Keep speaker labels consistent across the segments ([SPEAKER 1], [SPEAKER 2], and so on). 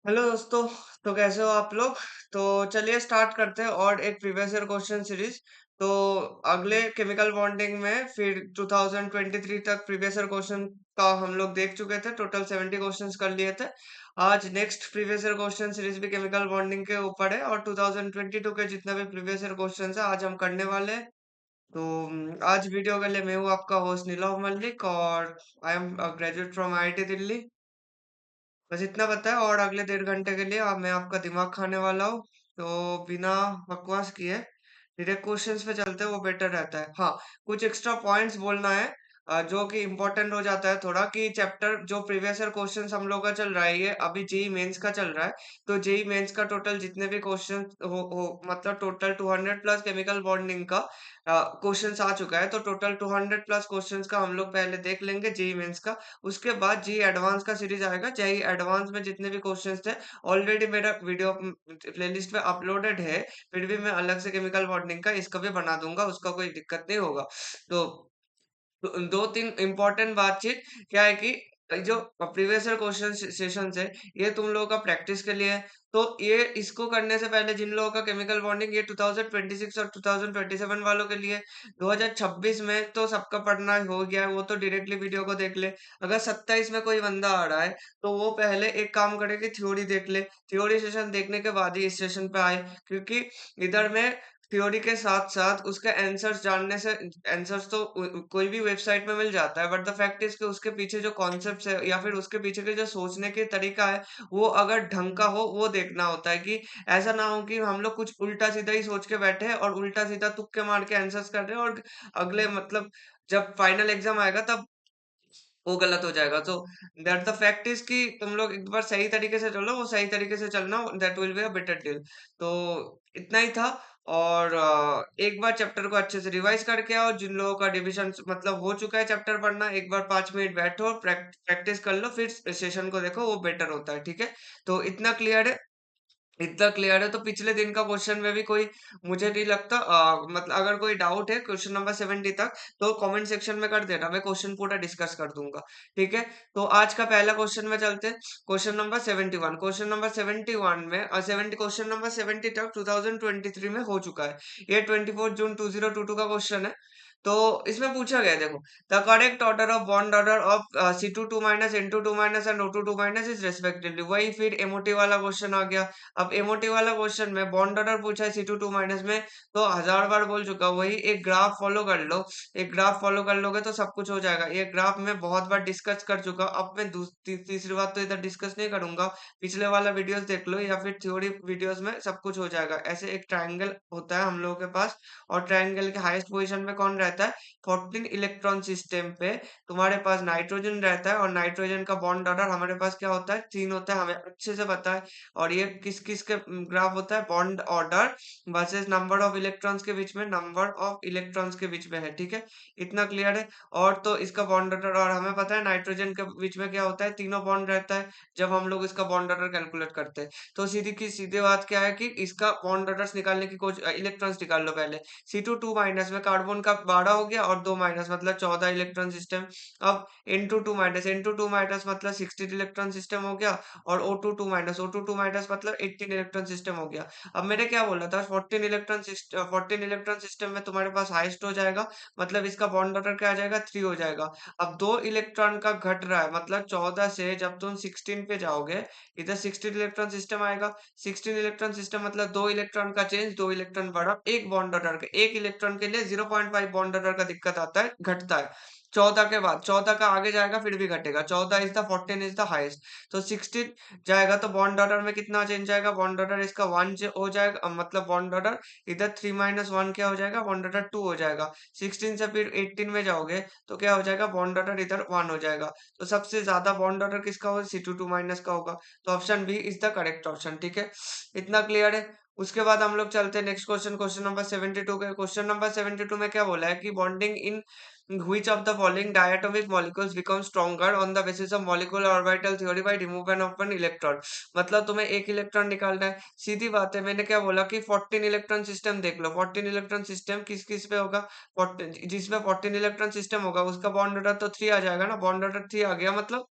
[SPEAKER 1] Hello दोस्तों। तो कैसे हो आप लोग? तो चलिए स्टार्ट करते हैं और एक प्रीवियस ईयर क्वेश्चन सीरीज। तो अगले केमिकल बॉन्डिंग में फिर 2023 तक प्रीवियस ईयर क्वेश्चन का हम लोग देख चुके थे। टोटल 70 क्वेश्चंस कर लिए थे। आज next previous year question series भी केमिकल बॉन्डिंग के ऊपर है और 2022 के जितने भी प्रीवियस ईयर क्वेश्चन है आज हम करने वाले हैं। तो आज वीडियो के लिए मैं हूँ आपका होस्ट नीलव मल्लिक और I am graduate from IIT Delhi. बस इतना पता है और अगले 1.5 घंटे के लिए मैं आपका दिमाग खाने वाला हूँ। तो बिना बकवास किए डायरेक्ट क्वेश्चंस पे चलते हैं, वो बेटर रहता है। हाँ, कुछ एक्स्ट्रा पॉइंट्स बोलना है जो कि इम्पोर्टेंट हो जाता है थोड़ा, कि चैप्टर जो प्रीवियस ईयर क्वेश्चंस हम लोग का चल रहा है, ये अभी जेई मेंस का चल रहा है। तो जेई मेंस का टोटल जितने भी क्वेश्चन हो मतलब टोटल 200 प्लस केमिकल बॉन्डिंग का क्वेश्चंस आ चुका है। तो टोटल 200 प्लस क्वेश्चंस का हम लोग पहले देख लेंगे जेई मेंस का। उसके बाद जेई एडवांस का सीरीज आएगा। जेई एडवांस में जितने भी क्वेश्चंस थे ऑलरेडी मेरा वीडियो प्लेलिस्ट में अपलोडेड है। फिर भी मैं अलग से केमिकल बॉन्डिंग का इसका भी बना दूंगा, उसका कोई दिक्कत नहीं होगा। तो दो तीन इम्पोर्टेंट बातचीत क्या है कि जो प्रीवियस ईयर क्वेश्चन सेशन है, ये तुम लोगों का प्रैक्टिस के लिए है। तो ये इसको करने से पहले जिन लोगों का केमिकल बॉन्डिंग ये 2026 और 2027 वालों के लिए, 2026 में तो सबका पढ़ना हो गया है, वो तो डायरेक्टली वीडियो को देख ले। अगर 27 में कोई बंदा आ रहा है तो वो पहले एक काम करे कि थ्योरी देख ले। थ्योरी सेशन देखने के बाद ही इस सेशन पे आए, क्योंकि इधर में थ्योरी के साथ-साथ उसके आंसर्स जानने से, आंसर्स तो कोई भी वेबसाइट में मिल जाता है, बट द फैक्ट इज़ कि उसके पीछे जो कॉन्सेप्ट्स है या फिर उसके पीछे के जो सोचने के तरीका है, वो अगर ढंग का हो, वो देखना होता है। कि ऐसा ना हो कि हम लोग कुछ उल्टा-सीधा ही सोच के बैठे हैं और उल्टा-सीधा तुक्के मार के आंसर्स कर रहे हैं और अगले मतलब जब फाइनल एग्ज़ाम आएगा तब वो गलत हो जाएगा। तो दैट द फैक्ट इज़ कि तुम लोग एक बार सही तरीके से चलो, वो सही तरीके से चलना, that will be a better deal. तो इतना ही था। और एक बार चैप्टर को अच्छे से रिवाइज़ करके आओ। जिन लोगों का रिविज़न मतलब हो चुका है चैप्टर पढ़ना, एक बार 5 मिनट बैठो और प्रैक्टिस कर लो, फिर सेशन को देखो, वो बेटर होता है, ठीक है? तो इतना क्लियर है। तो पिछले दिन का क्वेश्चन में भी कोई, मुझे नहीं लगता मतलब अगर कोई डाउट है क्वेश्चन नंबर 70 तक तो कमेंट सेक्शन में कर देना, मैं क्वेश्चन पूरा डिस्कस कर दूंगा। ठीक है? तो आज का पहला क्वेश्चन में चलते हैं। Question number 71। क्वेश्चन नंबर 71 में 70 क्वेश्चन नंबर 70 तक 2023 में हो चुका है। ये 24 जून 2022 का क्वेश्चन है। तो इसमें पूछा गया है, देखो, the correct order of bond order of C22 minus N22 minus and O22 minus is respectively. वही फिर एमओटी वाला क्वेश्चन आ गया। अब एमओटी वाला क्वेश्चन में बॉन्ड ऑर्डर पूछा है C22 माइनस में, तो हजार बार बोल चुका हूं, वही एक ग्राफ फॉलो कर लो। एक ग्राफ फॉलो कर लोगे तो सब कुछ हो जाएगा। ये ग्राफ मैं बहुत बार डिस्कस कर चुका हूं। अब मैं तीसरी बात तो इधर डिस्कस नहीं करूंगा। पिछले वाला वीडियोस देख लो या फिर थ्योरी वीडियोस में सब कुछ हो जाएगा। ऐसे एक ट्रायंगल होता है हम लोगों के पास, और ट्रायंगल के हाईएस्ट पोजीशन पे कौन रहता है? 14 इलेक्ट्रॉन सिस्टम पे तुम्हारे पास नाइट्रोजन रहता है, और नाइट्रोजन का बॉन्ड ऑर्डर हमारे पास क्या होता है? 3 होता है, हमें अच्छे से पता है। और ये किस किस के ग्राफ होता है? Bond order versus number of electrons के बीच में, नंबर ऑफ इलेक्ट्रॉन्स के बीच में है, ठीक है? इतना क्लियर है। और तो इसका बॉन्ड ऑर्डर, और हमें पता है नाइट्रोजन के बीच में क्या होता है? तीनों बॉन्ड रहता है जब हम लोग इसका बॉन्ड ऑर्डर कैलकुलेट करते हैं। तो सीधी की सीधी बात क्या है कि इसका बॉन्ड ऑर्डर्स निकालने की कोशिश, इलेक्ट्रॉन्स निकाल लो पहले। C22 माइनस में कार्बन का 12 हो गया और 2 माइनस मतलब 14 इलेक्ट्रॉन सिस्टम। अब N22 माइनस मतलब 16 इलेक्ट्रॉन सिस्टम हो गया। और O22 माइनस मतलब 18 इलेक्ट्रॉन सिस्टम हो गया। अब मैंने क्या बोला था? 14 इलेक्ट्रॉन सिस्टम में तुम्हारे पास हाईएस्ट हो जाएगा, मतलब इसका बॉन्ड ऑर्डर क्या आ जाएगा? 3 हो जाएगा। अब 2 इलेक्ट्रॉन का घट रहा है, मतलब 14 से जब तुम 16 पे जाओगे, इधर 16 इलेक्ट्रॉन सिस्टम आएगा। 16 इलेक्ट्रॉन सिस्टम मतलब 2 इलेक्ट्रॉन का चेंज, 2 इलेक्ट्रॉन बढ़ा, एक बॉन्ड ऑर्डर का, एक इलेक्ट्रॉन के लिए 0.5 बॉन्ड ऑर्डर का दिक्कत आता है, घटता है। 14 के बाद 14 का आगे जाएगा फिर भी घटेगा। 14 is the 14 is the highest. तो 16 जाएगा तो बॉन्ड ऑर्डर में कितना चेंज आएगा? बॉन्ड ऑर्डर इसका 1 हो जाएगा, मतलब बॉन्ड ऑर्डर इधर 3 माइनस 1 क्या हो जाएगा? बॉन्ड ऑर्डर 2 हो जाएगा। 16 से फिर 18 में जाओगे तो क्या हो जाएगा? बॉन्ड ऑर्डर इधर 1 हो जाएगा। तो सबसे ज्यादा बॉन्ड ऑर्डर किसका होगा? C22 माइनस का होगा। तो option B is the correct option, ठीक है? इतना क्लियर है। उसके बाद हम लोग चलते हैं नेक्स्ट क्वेश्चन, क्वेश्चन नंबर 72 के। क्वेश्चन नंबर 72 में क्या बोला है कि bonding in which of the following diatomic molecules become stronger on the basis of molecular orbital theory by removal of one electron। मतलब तुम्हें एक इलेक्ट्रॉन निकालना है, सीधी बात है। मैंने क्या बोला कि 14 इलेक्ट्रॉन सिस्टम देख लो। 14 इलेक्ट्रॉन सिस्टम किस किस पे होगा? 14 जिसमें 14 इलेक्ट्रॉन सिस्टम होगा उसका बॉन्ड ऑर्डर तो 3 आ जाएगा ना। बॉन्ड ऑर्डर 3 आ गया, मतलब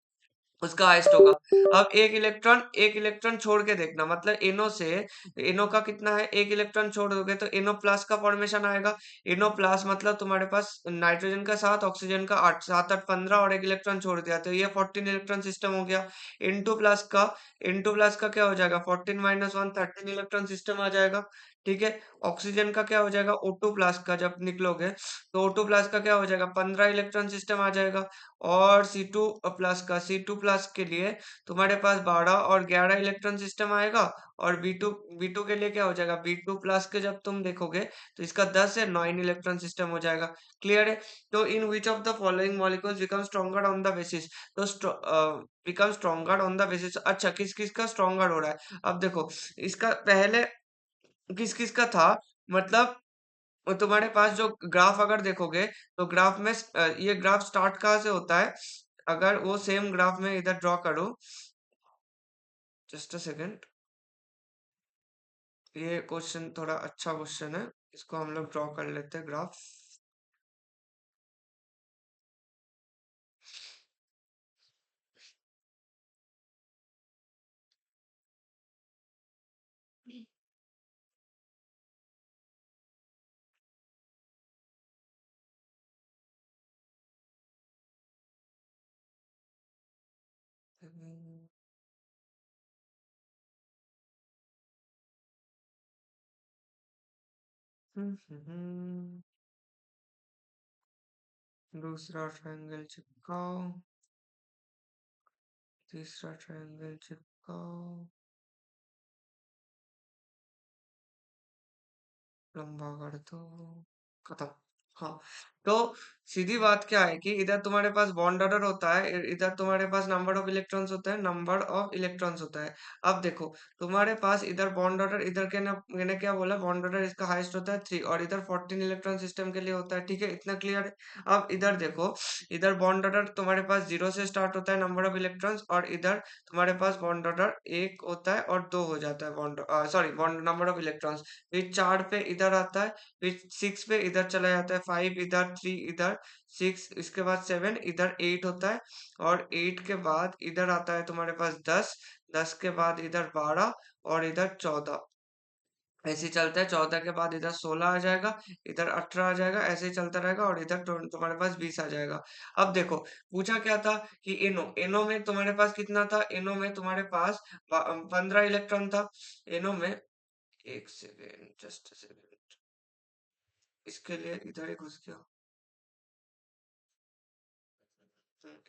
[SPEAKER 1] उसका हाईएस्ट होगा। अब एक इलेक्ट्रॉन छोड़ के देखना, मतलब एनो से, एनो का कितना है, एक इलेक्ट्रॉन छोड़ दोगे तो एनो प्लस का फॉर्मेशन आएगा। एनो प्लस मतलब तुम्हारे पास नाइट्रोजन का 7, ऑक्सीजन का 8, 7 8 15 और एक इलेक्ट्रॉन छोड़ दिया तो ये 14 इलेक्ट्रॉन सिस्टम हो गया। N2 प्लस का क्या हो जाएगा, 14 माइनस 1 13 इलेक्ट्रॉन सिस्टम आ जाएगा। ठीक है। ऑक्सीजन का क्या हो जाएगा, O2 प्लस का जब निकलोगे तो O2 प्लस का क्या हो जाएगा, 15 इलेक्ट्रॉन सिस्टम आ जाएगा। और सी टू प्लस के लिए तुम्हारे पास 12 और 11 इलेक्ट्रॉन सिस्टम आएगा। और बी टू के लिए क्या हो जाएगा, बी टू प्लस के जब तुम देखोगे तो इसका 10 से 9 इलेक्ट्रॉन सिस्टम हो जाएगा। क्लियर है। तो in which of the following molecules become stronger on the basis, तो become stronger on the basis, अच्छा किस किस का स्ट्रॉन्गर हो रहा है। अब देखो, इसका पहले किस किस का था, मतलब और तुम्हारे पास जो ग्राफ अगर देखोगे तो ग्राफ में ये ग्राफ स्टार्ट कहाँ से होता है, अगर वो सेम ग्राफ में इधर ड्रॉ करो, जस्ट अ सेकेंड। ये क्वेश्चन थोड़ा अच्छा क्वेश्चन है, इसको हम लोग ड्रॉ कर लेते हैं ग्राफ। दूसरा ट्रायंगल चिपकाओ, तीसरा ट्रायंगल चिपकाओ, लंबा कर दो, खत्म। हाँ, तो सीधी बात क्या है कि इधर तुम्हारे पास बॉन्ड ऑर्डर होता है, इधर तुम्हारे पास नंबर ऑफ इलेक्ट्रॉन्स होता है, नंबर ऑफ इलेक्ट्रॉन्स होता है। अब देखो, तुम्हारे पास इधर बॉन्ड ऑर्डर, इधर के ना मैंने क्या बोला, बॉन्ड ऑर्डर इसका हाईएस्ट होता है 3 और इधर 14 इलेक्ट्रॉन सिस्टम के लिए होता है। ठीक है, इतना क्लियर है। अब इधर देखो, इधर बॉन्ड ऑर्डर तुम्हारे पास 0 से स्टार्ट होता है नंबर ऑफ इलेक्ट्रॉन्स, और इधर तुम्हारे पास बॉन्ड ऑर्डर 1 होता है और 2 हो जाता है, bond sorry bond number of electrons. फिर 4 पे इधर आता है, फिर 6 पे इधर चला जाता है, 5 इधर, 3 इधर, 6 इसके बाद 7 इधर, 8 होता है। और 8 के बाद इधर आता है तुम्हारे पास 10, 10 के बाद इधर 12 और इधर 14। ऐसे ही चलता है, 14 के बाद इधर 16 आ जाएगा, इधर 18 आ जाएगा, ऐसे ही चलता रहेगा और इधर तुम्हारे पास 20 आ जाएगा। अब देखो, पूछा क्या था कि एनो एनो में तुम्हारे पास कितना था, एनो में तुम्हारे पास 15 इलेक्ट्रॉन था। एनो में, एक सेकेंड, जस्ट सेकेंड, इसके लिए इधर ही घुस गया।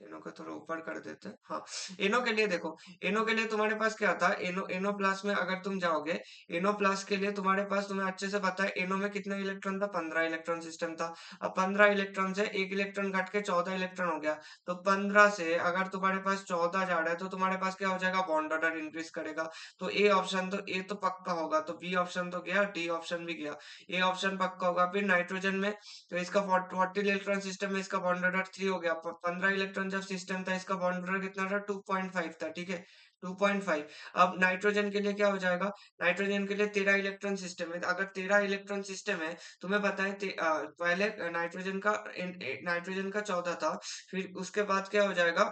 [SPEAKER 1] इनो को थोड़ा ऊपर कर देते हैं। हाँ, इनो के लिए देखो, इनो के लिए तुम्हारे पास क्या था, इनो इनो प्लस में अगर तुम जाओगे, इनो प्लस के लिए तुम्हारे पास, तुम्हें अच्छे से पता है इनो में कितना इलेक्ट्रॉन था, 15 इलेक्ट्रॉन सिस्टम था। अब 15 इलेक्ट्रॉन से एक इलेक्ट्रॉन घट के 14 इलेक्ट्रॉन हो गया। तो 15 से अगर तुम्हारे पास 14 जा रहा है तो तुम्हारे पास क्या हो जाएगा, बॉन्ड ऑर्डर इंक्रीज करेगा। तो ए ऑप्शन, तो ए तो पक्का होगा, तो बी ऑप्शन तो गया, डी ऑप्शन भी गया, ए ऑप्शन पक्का होगा। फिर नाइट्रोजन में, तो इसका 40 इलेक्ट्रॉन सिस्टम में इसका बॉन्ड ऑर्डर 3 हो गया। 15 इलेक्ट्रॉन जब सिस्टम था, इसका बॉन्ड ऑर्डर कितना था, 2.5 था। ठीक है, 2.5। अब नाइट्रोजन के लिए क्या हो जाएगा, नाइट्रोजन के लिए 13 इलेक्ट्रॉन सिस्टम है। अगर 13 इलेक्ट्रॉन सिस्टम है, तुम्हें पता है पहले नाइट्रोजन का 14 था। फिर उसके बाद क्या हो जाएगा,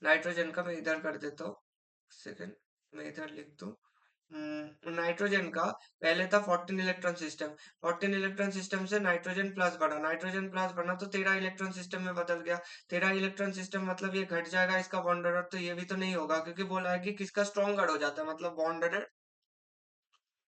[SPEAKER 1] नाइट्रोजन का मैं इधर कर देता हूँ, सेकेंड, मैं इधर लिख दूं। नाइट्रोजन का पहले था 14 इलेक्ट्रॉन सिस्टम, 14 इलेक्ट्रॉन सिस्टम से नाइट्रोजन प्लस बना तो 13 इलेक्ट्रॉन सिस्टम में बदल गया। 13 इलेक्ट्रॉन सिस्टम मतलब ये घट जाएगा इसका बॉन्ड ऑर्डर, तो ये भी तो नहीं होगा, क्योंकि बोला है कि किसका स्ट्रॉन्गर हो जाता है, मतलब बॉन्ड ऑर्डर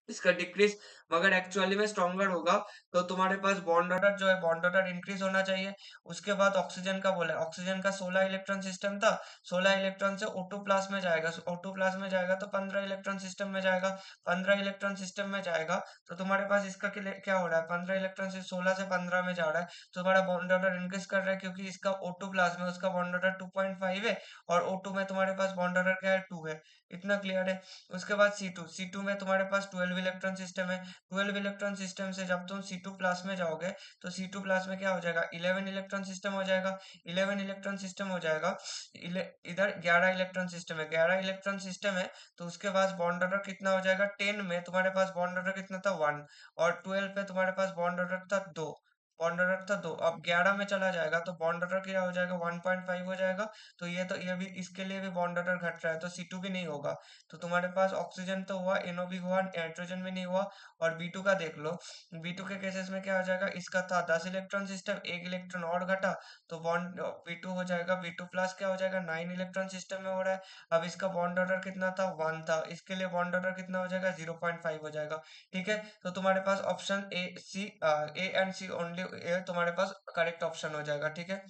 [SPEAKER 1] इसका डिक्रीज, मगर एक्चुअली में स्ट्रॉन्गर होगा। तो तुम्हारे पास बॉन्ड ऑर्डर जो है, बॉन्ड ऑर्डर इंक्रीज होना चाहिए। उसके बाद ऑक्सीजन का बोला है, ऑक्सीजन का 16 इलेक्ट्रॉन सिस्टम था, 16 इलेक्ट्रॉन से O2 प्लस में जाएगा, O2 प्लस में जाएगा तो 15 इलेक्ट्रॉन सिस्टम में जाएगा। 15 इलेक्ट्रॉन सिस्टम में जाएगा तो तुम्हारे पास इसका क्या हो रहा है, 15 इलेक्ट्रॉन से 16 से 15 में जा रहा है, तो तुम्हारा बॉन्ड ऑर्डर इंक्रीज कर रहा है, क्योंकि इसका O2 प्लस में उसका बॉन्ड ऑर्डर 2.5 है और O2 में तुम्हारे पास बॉन्ड ऑर्डर क्या है, 2 है। इतना क्लियर है। उसके बाद C2 में तुम्हारे पास 12 इलेक्ट्रॉन सिस्टम है। 12 इलेक्ट्रॉन सिस्टम से जब तुम C2 प्लस में जाओगे तो C2 प्लस में क्या हो जाएगा, 11 इलेक्ट्रॉन सिस्टम हो जाएगा। 11 इलेक्ट्रॉन सिस्टम हो जाएगा। इधर 11 इलेक्ट्रॉन सिस्टम है, 11 इलेक्ट्रॉन सिस्टम है, तो उसके पास बॉन्ड ऑर्डर कितना हो जाएगा, 10 में तुम्हारे पास बॉन्ड ऑर्डर कितना था, 1। और 12 पे तुम्हारे पास बॉन्ड ऑर्डर था 2। बॉन्ड ऑर्डर था 2, अब 11 में चला जाएगा तो बॉन्ड ऑर्डर क्या हो जाएगा, 1.5 हो जाएगा। तो ये भी इसके लिए भी बॉन्ड ऑर्डर घट रहा है, तो C2 भी नहीं होगा। तो तुम्हारे पास ऑक्सीजन तो हुआ, NO भी हुआ, नाइट्रोजन भी नहीं हुआ। और B2 का देख लो, B2 के केसेस में क्या हो जाएगा, इसका था 10 इलेक्ट्रॉन सिस्टम, एक इलेक्ट्रॉन और घटा, तो बॉन्ड B2 हो जाएगा, B2 प्लस क्या हो जाएगा, 9 इलेक्ट्रॉन सिस्टम में हो रहा है। अब इसका बॉन्ड ऑर्डर कितना था, 1 था, इसके लिए बॉन्ड ऑर्डर कितना हो जाएगा, 0.5 हो जाएगा। ठीक है, तो तुम्हारे पास option a and c only तुम्हारे पास करेक्ट ऑप्शन हो जाएगा। ठीक है,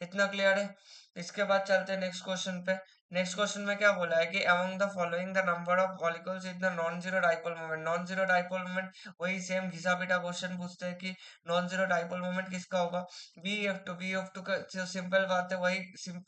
[SPEAKER 1] इतना क्लियर है। इसके बाद चलते हैं नेक्स्ट क्वेश्चन पे। नेक्स्ट क्वेश्चन में क्या बोला है कि among the following the number of molecules in the non zero dipole moment, non zero dipole moment, वही सेम घिसा पिटा क्वेश्चन पूछते हैं कि नॉन जीरो डाइपोल मोमेंट किसका होगा। बी एफ टू का जो सिंपल बात है, वही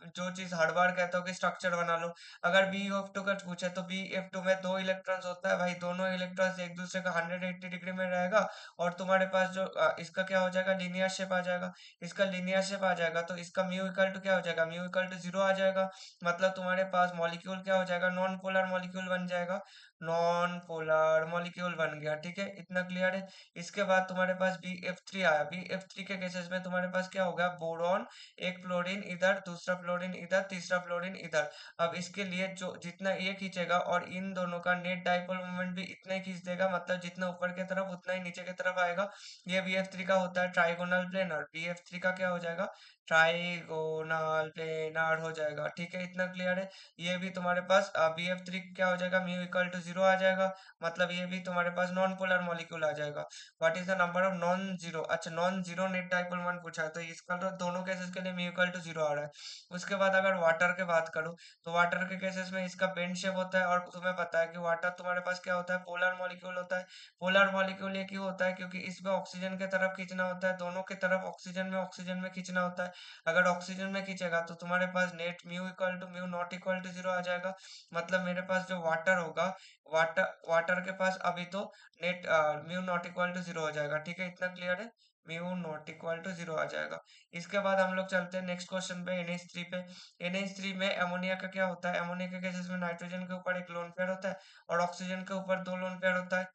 [SPEAKER 1] जो चीज हर बार कहता हूँ कि स्ट्रक्चर बना लो। अगर बी एफ टू का पूछे तो बी एफ टू में दो इलेक्ट्रॉन्स होता है भाई, दोनों इलेक्ट्रॉन्स एक दूसरे का 180 डिग्री में रहेगा। और तुम्हारे पास जो इसका क्या हो जाएगा, लीनियर शेप आ जाएगा। इसका लीनियर शेप आ जाएगा तो इसका म्यू इक्वल टू क्या हो जाएगा, म्यू इक्वल टू 0 आ जाएगा। मतलब तुम्हारे पास मॉलिक्यूल क्या हो जाएगा, नॉन पोलर मॉलिक्यूल बन जाएगा। नॉन पोलर मॉलिक्यूल बन गया। ठीक है, इतना क्लियर है। इसके बाद तुम्हारे पास बी एफ थ्री आया, बी एफ थ्री के केसेस में तुम्हारे पास क्या होगा, बोरॉन, एक फ्लोरीन इधर, दूसरा फ्लोरीन इधर, तीसरा फ्लोरीन इधर। अब इसके लिए जो जितना ये खींचेगा और इन दोनों का नेट डाइपोल मोमेंट भी इतना ही खींच देगा, मतलब जितना ऊपर की तरफ उतना ही नीचे की तरफ आएगा। ये बी एफ थ्री का होता है trigonal planar, B F three का क्या हो जाएगा, ट्राइगोनल प्लेनर हो जाएगा। ठीक है, इतना क्लियर है। ये भी तुम्हारे पास बी एफ थ्री क्या हो जाएगा, म्यू इक्वल टू 0 आ जाएगा। मतलब ये भी तुम्हारे पास नॉन पोलर मॉलिक्यूल आ जाएगा। What is the number of non zero, अच्छा non zero net dipole moment पूछा है, तो इसका तो दोनों केसेस के लिए म्यू इक्वल टू 0 आ रहा है। उसके बाद अगर वाटर के बात करूं, तो वाटर के केसेस में इसका पेन शेप होता है, और तुम्हें पता है कि वाटर तुम्हारे पास क्या होता है, पोलर मॉलिक्यूल होता है। पोलर मॉलिक्यूल ये क्यों होता है, क्योंकि इसमें ऑक्सीजन के तरफ खींचना होता है, दोनों की तरफ ऑक्सीजन में खींचना होता है। अगर ऑक्सीजन में खींचेगा तो तुम्हारे पास net mu equal to mu not equal to 0 आ जाएगा। मतलब मेरे पास जो वाटर होगा, वाटर वाटर के पास अभी तो net mu not equal to 0 हो जाएगा। ठीक है, इतना क्लियर है, म्यू नॉट इक्वल टू 0 आ जाएगा। इसके बाद हम लोग चलते हैं नेक्स्ट क्वेश्चन पे, NH3 पे। NH3 में अमोनिया का क्या होता है, अमोनिया के केसेस में नाइट्रोजन के ऊपर एक लोन पेयर होता है और ऑक्सीजन के ऊपर दो लोन पेयर होता है।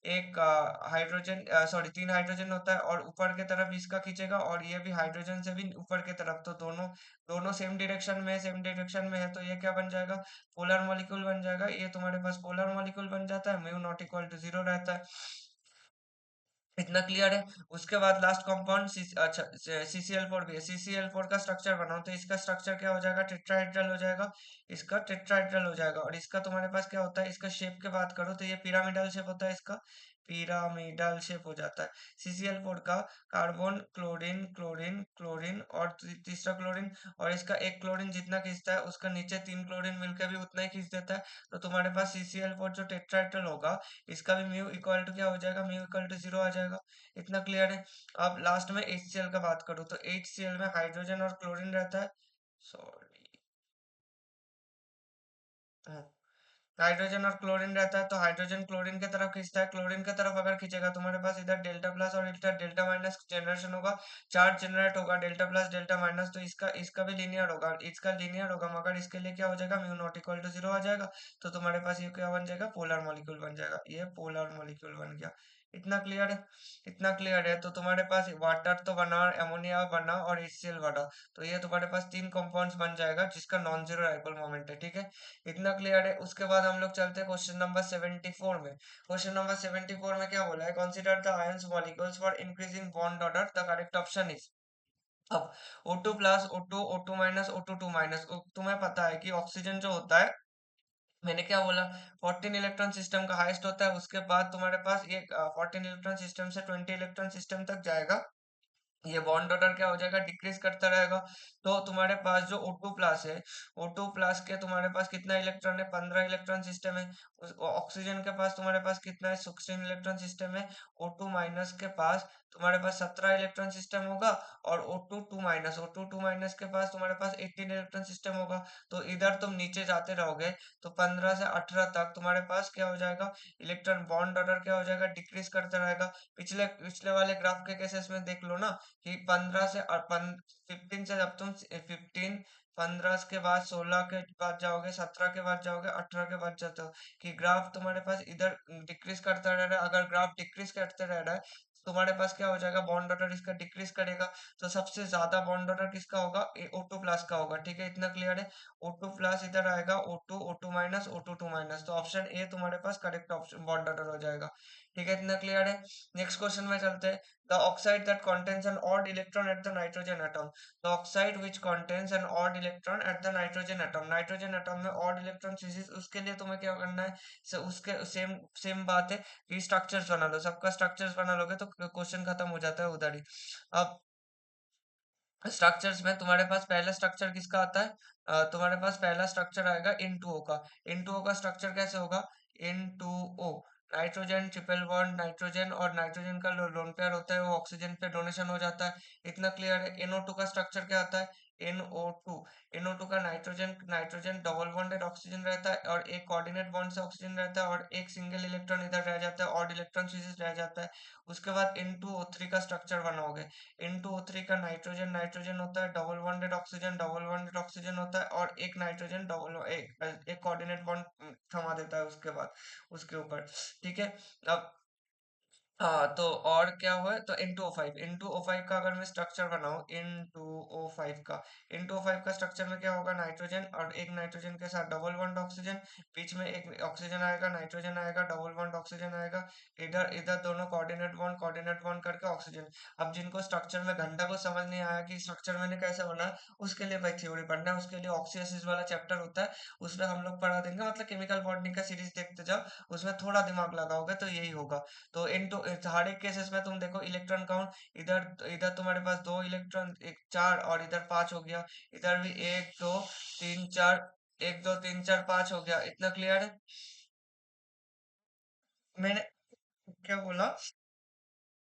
[SPEAKER 1] एक हाइड्रोजन, सॉरी, तीन हाइड्रोजन होता है और ऊपर के तरफ इसका खींचेगा, और ये भी हाइड्रोजन से भी ऊपर के तरफ, तो दोनों दोनों सेम डायरेक्शन में है, तो ये क्या बन जाएगा, पोलर मॉलिक्यूल बन जाएगा। ये तुम्हारे पास पोलर मॉलिक्यूल बन जाता है, म्यू नॉट इक्वल टू 0 रहता है। इतना क्लियर है। उसके बाद लास्ट कंपाउंड अच्छा CCl4 भी है। CCl4 का स्ट्रक्चर बनाओ तो इसका स्ट्रक्चर क्या हो जाएगा, टेट्राहेड्रल हो जाएगा। इसका टेट्राहेड्रल हो जाएगा। और इसका तुम्हारे पास क्या होता है, इसका शेप की बात करो तो ये पिरामिडल शेप होता है, इसका पिरामिडल शेप हो जाता है। CCl4 का कार्बन, क्लोरीन क्लोरीन क्लोरीन और तीसरा क्लोरीन, और इसका एक क्लोरीन जितना खींचता है उसका नीचे तीन क्लोरीन मिलकर भी उतना ही खींच देता है। तो तुम्हारे पास CCl4 जो टेट्राहेड्रल होगा, इसका भी म्यू इक्वल टू क्या हो जाएगा, म्यू इक्वल टू 0 आ जाएगा। इतना क्लियर है। अब लास्ट में HCl का बात करूँ तो HCl में हाइड्रोजन और क्लोरीन रहता है। सॉरी, हाइड्रोजन और क्लोरीन रहता है, तो हाइड्रोजन क्लोरीन की तरफ खींचता है। क्लोरीन की तरफ अगर खींचेगा तुम्हारे पास इधर डेल्टा प्लस और इधर डेल्टा माइनस जनरेशन होगा, चार्ज जनरेट होगा, डेल्टा प्लस डेल्टा माइनस, तो इसका इसका भी लीनियर होगा, इसका लीनियर होगा, मगर इसके लिए क्या हो जाएगा, म्यू नॉट इक्वल टू 0 आ जाएगा। तो तुम्हारे पास ये क्या बन जाएगा, पोलर मॉलिक्यूल बन जाएगा। ये पोलर मॉलिक्यूल बन गया। इतना क्लियर है, इतना क्लियर है। तो तुम्हारे पास वाटर तो बना, अमोनिया बना और HCl बना, तो ये तुम्हारे पास तीन कंपाउंड्स बन जाएगा जिसका नॉन जीरो डाइपोल मोमेंट है। ठीक है, इतना क्लियर है। उसके बाद हम लोग चलते हैं क्वेश्चन नंबर 74 में। क्वेश्चन नंबर 74 में क्या बोला है, consider the ions molecules for increasing bond order, the correct option is. अब O2 plus O2, O2 minus, O2 2 minus, तुम्हें पता है कि ऑक्सीजन जो होता है, मैंने क्या बोला, 14 इलेक्ट्रॉन सिस्टम का हाईएस्ट होता है। उसके बाद तुम्हारे पास ये 14 इलेक्ट्रॉन सिस्टम से 20 इलेक्ट्रॉन सिस्टम तक जाएगा। ये बॉन्ड ऑर्डर क्या हो जाएगा, डिक्रीज करता रहेगा। तो तुम्हारे पास जो O2 प्लस है, O2 प्लस के तुम्हारे पास कितना इलेक्ट्रॉन है, 15 इलेक्ट्रॉन सिस्टम है। ऑक्सीजन के पास तुम्हारे पास कितना है, 16 इलेक्ट्रॉन सिस्टम है। O2 माइनस के पास तुम्हारे पास 17 इलेक्ट्रॉन सिस्टम होगा। और O2 2 माइनस के पास तुम्हारे पास 18 इलेक्ट्रॉन सिस्टम होगा। तो इधर तुम नीचे जाते रहोगे तो 15 से 18 तक तुम्हारे पास क्या हो जाएगा, इलेक्ट्रॉन बॉन्ड ऑर्डर क्या हो जाएगा, डिक्रीज करता रहेगा। पिछले पिछले वाले ग्राफ के केसेस में देख लो ना, कि 15 से 15 से जब तुम 15, 15 के बाद 16 के बाद जाओगे, 17 के बाद जाओगे, 18 के बाद जाते हो, कि ग्राफ तुम्हारे पास इधर डिक्रीज करता रह रहा है। अगर ग्राफ डिक्रीज करते रह रहा है तुम्हारे पास क्या हो जाएगा, बॉन्ड ऑर्डर इसका डिक्रीज करेगा। तो सबसे ज्यादा बॉन्ड ऑर्डर किसका होगा, O2 प्लस का होगा। ठीक है, इतना क्लियर है। O2 प्लस इधर आएगा, O2 माइनस, O2 माइनस, तो ऑप्शन ए तुम्हारे पास करेक्ट ऑप्शन बॉन्ड ऑर्डर हो जाएगा। ठीक है, इतना क्लियर है। नेक्स्ट क्वेश्चन में चलते हैं। The oxide that contains an odd electron at the nitrogen atom, the oxide which contains an odd electron at the nitrogen atom, nitrogen atom में ऑड इलेक्ट्रॉन स्पीशीज, उसके लिए तुम्हें क्या करना है, उसके सेम सेम बात है कि स्ट्रक्चर्स बना लो, सबका स्ट्रक्चर्स बना लोगे तो क्वेश्चन खत्म हो जाता है उधर ही। अब स्ट्रक्चर्स में तुम्हारे पास पहला स्ट्रक्चर किसका आता है, तुम्हारे पास पहला स्ट्रक्चर आएगा N2O का। N2O का स्ट्रक्चर कैसे होगा, N2O, nitrogen triple bond, nitrogen और नाइट्रोजन का लोन पेयर होता है, वो ऑक्सीजन पे डोनेशन हो जाता है। इतना क्लियर है। NO2 का स्ट्रक्चर क्या आता है, NO2, NO2 का nitrogen nitrogen double bonded oxygen रहता है और एक कोऑर्डिनेट बॉन्ड से ऑक्सीजन रहता है और एक सिंगल इलेक्ट्रॉन इधर रह जाता है और इलेक्ट्रॉन स्पीशीज रह जाता है। उसके बाद N2O3 का स्ट्रक्चर बनाओगे। N2O3 का नाइट्रोजन नाइट्रोजन होता है, डबल बॉन्डेड ऑक्सीजन होता है और एक नाइट्रोजन एक कोऑर्डिनेट बॉन्ड थमा देता है उसके बाद उसके ऊपर। ठीक है। अब हाँ, तो और क्या हुआ है, तो N2O5 का अगर मैं स्ट्रक्चर बनाऊं, N2O5 का, N2O5 का स्ट्रक्चर में क्या होगा, नाइट्रोजन और एक नाइट्रोजन के साथ डबल बॉन्ड ऑक्सीजन, बीच में एक ऑक्सीजन आएगा, नाइट्रोजन आएगा, डबल बॉन्ड ऑक्सीजन आएगा, इधर इधर दोनों कोऑर्डिनेट बॉन्ड करके ऑक्सीजन। अब जिनको स्ट्रक्चर में घंटा को समझ नहीं आया कि स्ट्रक्चर मैंने कैसे बना, उसके लिए भाई थ्योरी पढ़ना है, उसके लिए ऑक्सीएसिस वाला चैप्टर होता है, उसमें हम लोग पढ़ा देंगे, मतलब केमिकल बॉन्डिंग का सीरीज देखते जाओ, उसमें थोड़ा दिमाग लगाओगे तो यही होगा। तो हर एक केसेस में तुम देखो इलेक्ट्रॉन काउंट, इधर इधर तुम्हारे पास दो इलेक्ट्रॉन, एक चार और इधर पांच हो गया, इधर भी एक दो तीन चार, एक दो तीन चार पांच हो गया। इतना क्लियर है। मैंने क्या बोला,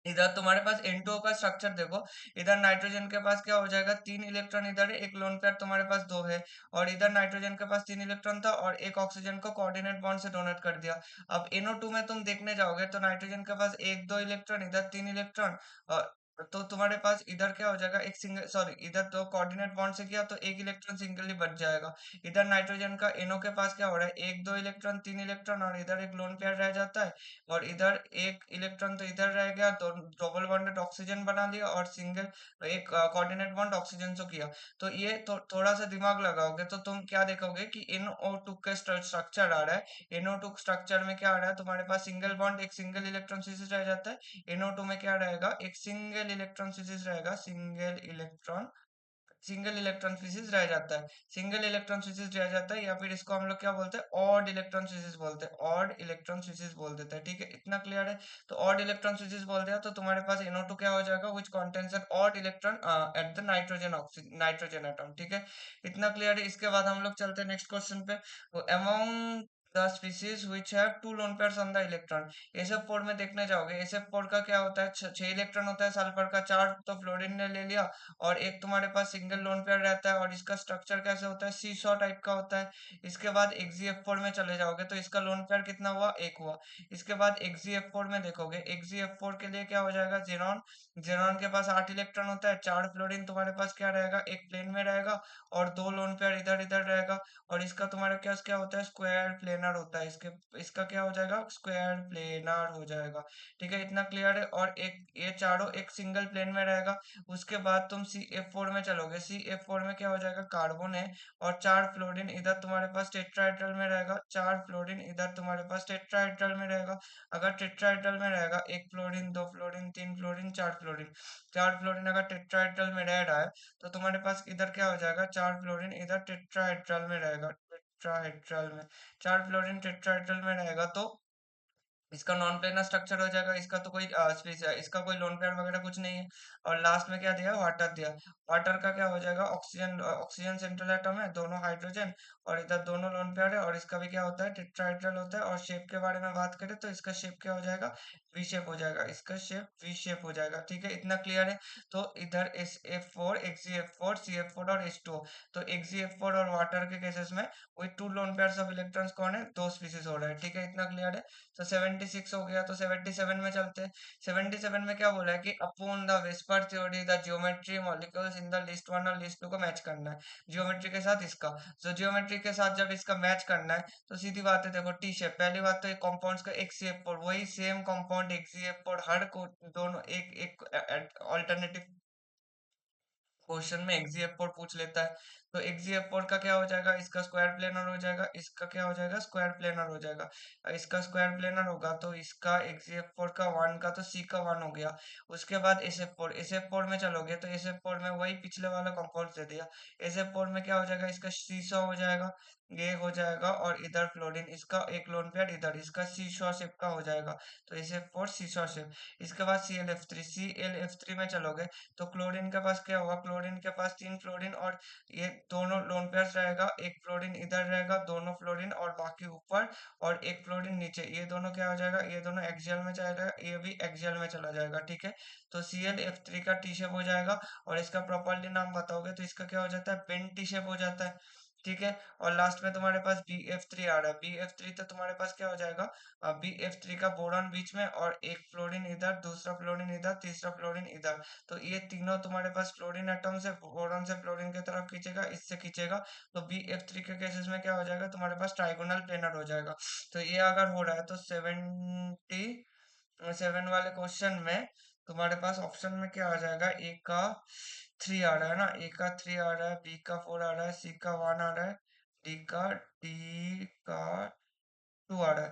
[SPEAKER 1] इधर तुम्हारे पास N2O का स्ट्रक्चर देखो, इधर नाइट्रोजन के पास क्या हो जाएगा, तीन इलेक्ट्रॉन इधर है, एक लोन पेयर तुम्हारे पास दो है, और इधर नाइट्रोजन के पास तीन इलेक्ट्रॉन था और एक ऑक्सीजन को कोऑर्डिनेट बॉन्ड से डोनेट कर दिया। अब NO2 में तुम देखने जाओगे तो नाइट्रोजन के पास एक दो इलेक्ट्रॉन, इधर तीन इलेक्ट्रॉन, और तो तुम्हारे पास इधर क्या हो जाएगा, एक सिंगल, सॉरी, इधर तो कोऑर्डिनेट बॉन्ड से किया तो एक इलेक्ट्रॉन सिंगली बच जाएगा। इधर नाइट्रोजन का NO के पास क्या हो रहा है, एक दो इलेक्ट्रॉन तीन इलेक्ट्रॉन और इधर एक लोन पेयर रह जाता है, और इधर एक इलेक्ट्रॉन तो इधर रह गया, तो डबल बॉन्डेड ऑक्सीजन बना लिया और सिंगल एक कोऑर्डिनेट बॉन्ड ऑक्सीजन से किया। तो ये थोड़ा सा दिमाग लगाओगे तो तुम क्या देखोगे कि NO2 का स्ट्रक्चर आ रहा है, NO2 स्ट्रक्चर में क्या आ रहा है, तुम्हारे पास सिंगल बॉन्ड, एक सिंगल इलेक्ट्रॉन स्पीशीज रह जाता है। NO2 में क्या रहेगा, एक सिंगल इलेक्ट्रॉन स्पीशीज रहेगा, सिंगल इलेक्ट्रॉन स्पीशीज रह जाता है, सिंगल इलेक्ट्रॉन स्पीशीज रह जाता है, या फिर इसको हम लोग क्या बोलते हैं, ऑड इलेक्ट्रॉन स्पीशीज बोलते हैं, ऑड इलेक्ट्रॉन स्पीशीज बोल देते हैं। ठीक है, इतना क्लियर है। तो ऑड इलेक्ट्रॉन स्पीशीज बोल दिया तो तुम्हारे पास NO2 क्या हो जाएगा, which contains an odd electron at the nitrogen atom. ठीक है, इतना क्लियर है। इसके बाद हम लोग चलते हैं नेक्स्ट क्वेश्चन पे। Among the species which have two lone pairs on the electron, SF4 में देखने जाओगे, SF4 का क्या होता है, छह इलेक्ट्रॉन होता है सल्फर का, चार तो फ्लोरीन ने ले लिया और एक तुम्हारे पास सिंगल लोन पेयर रहता है, और इसका स्ट्रक्चर कैसे होता है, सीसॉ टाइप का होता है। इसके बाद XgF4 में चले जाओगे तो इसका लोन पेयर कितना हुआ, एक हुआ। इसके बाद XgF4 में देखोगे, XgF4 के लिए क्या हो जाएगा, जेनॉन, जेनॉन के पास आठ इलेक्ट्रॉन होता है, चार फ्लोरीन तुम्हारे पास क्या रहेगा, एक प्लेन में रहेगा और दो लोन पेयर इधर इधर रहेगा, और इसका तुम्हारे पास क्या होता है, स्क्वायर प्लेनर होता है, इसके इसका क्या हो जाएगा, स्क्वायर प्लेनर हो जाएगा। ठीक है, इतना क्लियर है। और एक ये चारों एक सिंगल प्लेन में रहेगा। उसके बाद तुम CF4 में चलोगे, CF4 में क्या हो जाएगा, कार्बन है और चार फ्लोरीन इधर तुम्हारे पास टेट्राहेड्रल में रहेगा, चार फ्लोरीन इधर तुम्हारे पास टेट्राहेड्रल में रहेगा। अगर टेट्राहेड्रल में रहेगा, एक फ्लोरीन, दो फ्लोरीन, तीन फ्लोरीन, चार फ्लोरीन, चार फ्लोरीन अगर टेट्राहेड्रल में रह रहा है तो तुम्हारे पास इधर क्या हो जाएगा, चार फ्लोरीन इधर टेट्राहेड्रल में रहेगा, टेट्राहेड्रल में चार फ्लोरीन टेट्राहेड्रल में रहेगा, तो इसका नॉन प्लेनर स्ट्रक्चर हो जाएगा। इसका तो कोई स्पेस है, इसका कोई लोन पेयर वगैरह कुछ नहीं है। और लास्ट में क्या दिया, वाटर दिया। वाटर का क्या हो जाएगा, ऑक्सीजन, ऑक्सीजन सेंट्रल एटम है, दोनों हाइड्रोजन और इधर दोनों लोन पेयर है, और इसका भी क्या होता है, टेट्राहेड्रल होता है। और शेप के बारे में बात करें तो इसका शेप क्या हो जाएगा, वी शेप हो जाएगा, इसका शेप वी शेप हो जाएगा। ठीक है, इतना क्लियर है। तो इधर SF4, XgF4, CF4 और H2O। तो XgF4 और वाटर के केसेस में with to lone pairs of electrons कौन है, दो स्पीसीज हो रहा है। ठीक है, इतना क्लियर है। तो 76 हो गया, तो 77 में चलते हैं। 77 में क्या बोला है कि upon the whisper theory the geometry molecules in the list one और लिस्ट टू को मैच करना है, ज्योमेट्री के साथ इसका। तो ज्योमेट्री ज्योमेट्री के साथ जब इसका मैच करना है तो सीधी बात है, देखो टी शेप, पहली बात तो एक कंपाउंड्स का एक सी एफ फोर, वही सेम कंपाउंड एक सी एफ फोर हर को दोनों एक एक ऑल्टरनेटिव क्वेश्चन में एक्जीएफ4 पूछ लेता है। तो एक्जीएफ4 का क्या हो जाएगा, इसका स्क्वायर प्लेनर हो जाएगा, इसका क्या हो जाएगा, स्क्वायर प्लेनर हो जाएगा। इसका स्क्वायर प्लेनर होगा तो इसका एक्जीएफ4 का वन का तो सी का वन हो गया। उसके बाद एसएफ4, एसएफ4 में चलोगे तो एसएफ4 में वही पिछले वाला कंपाउंड दे दिया। एसएफ4 में क्या हो जाएगा, इसका सीसॉ हो जाएगा, ये हो जाएगा, और इधर फ्लोरीन, इसका एक लोन पेयर इधर, इसका सीसॉ शेप का हो जाएगा। तो एसएफ4 सीसॉ शेप। इसके बाद सीएलएफ3, सीएलएफ3 में चलोगे तो क्लोरीन के पास क्या होगा, क्लोरीन के पास तीन फ्लोरीन और ये दोनों लोन पेयर्स रहेगा, एक फ्लोरीन इधर रहेगा, दोनों फ्लोरीन और बाकी ऊपर, और एक फ्लोरीन नीचे, ये दोनों क्या हो जाएगा, ये दोनों एक्सियल में चला जाएगा, ये भी एक्सियल में चला जाएगा, ठीक है। तो ClF3 का टी शेप हो जाएगा, और इसका प्रॉपर्ली नाम बताओगे तो इसका क्या हो जाता है, पेन टी शेप हो जाता है, ठीक है। और लास्ट में तुम्हारे पास BF3 आ रहा है, BF3 तो तुम्हारे पास क्या हो जाएगा, BF3 का बोरॉन बीच में, और एक फ्लोरीन इधर, दूसरा फ्लोरीन इधर, तीसरा फ्लोरीन इधर, तो ये तीनों तुम्हारे पास फ्लोरीन एटम से बोरॉन से फ्लोरीन की तरफ खींचेगा, इससे खींचेगा। तो BF3 के केसेस में क्या हो जाएगा, तुम्हारे पास ट्राइगोनल प्लेनर हो जाएगा। तो ये अगर हो रहा है तो 77 वाले क्वेश्चन में तुम्हारे पास ऑप्शन में क्या आ जाएगा, ए का 3 आ रहा है ना, ए का 3 आ रहा है, बी का 4 आ रहा है, सी का 1 आ रहा है, डी का 2 आ रहा है।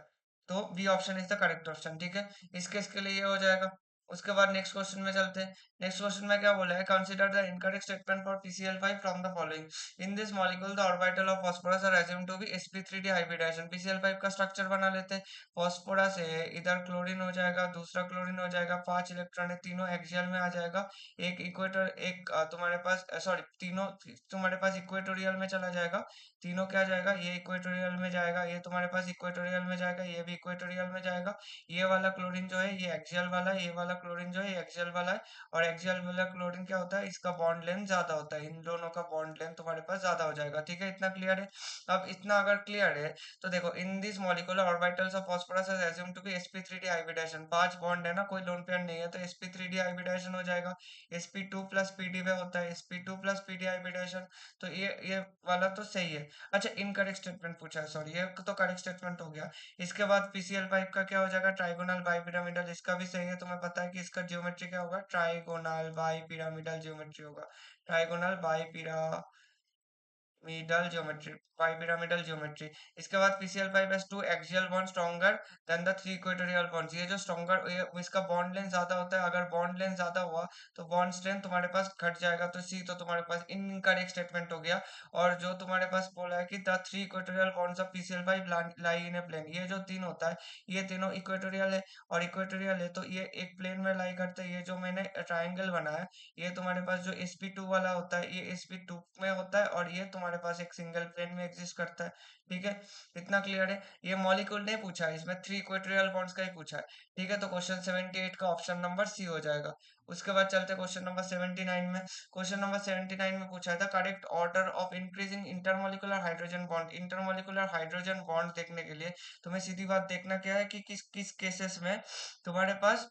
[SPEAKER 1] तो B option is the correct option, ठीक है। इसके लिए ये हो जाएगा। उसके बाद नेक्स्ट क्वेश्चन में चलते हैं। नेक्स्ट क्वेश्चन में क्या बोला है, consider the incorrect statement for PCl5 from the following. In this molecule the orbital of phosphorus are assumed to be sp3d hybridization. PCl5 का स्ट्रक्चर बना लेते हैं। फास्फोरस है, इधर क्लोरीन हो जाएगा, दूसरा क्लोरीन हो जाएगा, 5 इलेक्ट्रॉन है, तीनों एक्सियल में आ जाएगा। एक इक्वेटर, एक तुम्हारे पास सॉरी, तीनों तुम्हारे पास इक्वेटोरियल में चला जाएगा। तीनों क्या जाएगा, ये इक्वेटोरियल में जाएगा, ये तुम्हारे पास इक्वेटोरियल में जाएगा, ये भी इक्वेटोरियल में जाएगा। ये वाला क्लोरीन जो है ये एक्सियल वाला है, ये वाला क्लोरीन जो है ये एक्सियल वाला है। और एक्सियल वाला क्लोरीन क्या होता है, इसका बॉन्ड लेंथ ज्यादा होता है, इन दोनों का बॉन्ड लेंथ तुम्हारे पास ज्यादा हो जाएगा, ठीक है। इतना क्लियर है। अब इतना अगर क्लियर है तो देखो, in this molecular orbitals of phosphorus is assumed to be sp3d hybridization. 5 bond है ना, कोई लोन पेयर नहीं है, तो sp3d हाइब्रिडाइजेशन हो जाएगा। sp2 + pd में होता है sp2 + pd हाइब्रिडाइजेशन। तो ये वाला तो सही है। अच्छा, इनकरेक्ट स्टेटमेंट पूछा है, सॉरी, ये तो करेक्ट स्टेटमेंट हो गया। इसके बाद PCl5 का क्या हो जाएगा, ट्राइगोनल बाइपिरामिडल, इसका भी सही है। तुम्हें पता है कि इसका ज्योमेट्री क्या होगा, ट्राइगोनल बाइपिरामिडल ज्योमेट्री होगा। Trigonal bipyramidal geometry, bipyramidal geometry. इसके बाद PCl5 has two axial bonds stronger than the three equatorial bonds। ये जो स्ट्रॉन्गर, इसका बॉन्ड लेंथ ज्यादा होता है, अगर बॉन्ड लेंथ ज्यादा हुआ तो बॉन्ड स्ट्रेंथ तुम्हारे पास घट जाएगा। तो सी तो तुम्हारे पास इनकरेक्ट स्टेटमेंट हो गया। और जो तुम्हारे पास बोला है कि the three equatorial bonds of PCl5 lie in a plane, ये जो तीन होता है ये तीनों इक्वेटोरियल है, और इक्वेटोरियल है तो ये एक प्लेन में लाई करते हैं। ये जो मैंने ट्राइंगल बनाया, ये तुम्हारे पास जो sp2 वाला होता है ये sp2 में होता है, और ये तुम्हारे पास एक सिंगल प्लेन में एग्जिस्ट करता है, ठीक है। इतना क्लियर है। ये मॉलिक्यूल नहीं पूछा है, इसमें थ्री इक्वेटोरियल बॉन्ड्स का ही पूछा है, ठीक है। तो क्वेश्चन 78 का ऑप्शन नंबर सी हो जाएगा। उसके बाद चलते क्वेश्चन नंबर 79 में। क्वेश्चन नंबर 79 में पूछा था correct order of increasing intermolecular hydrogen bond. Intermolecular hydrogen bond देखने के लिए तुम्हें सीधी बात देखना क्या है कि किस किस केसेस में तुम्हारे पास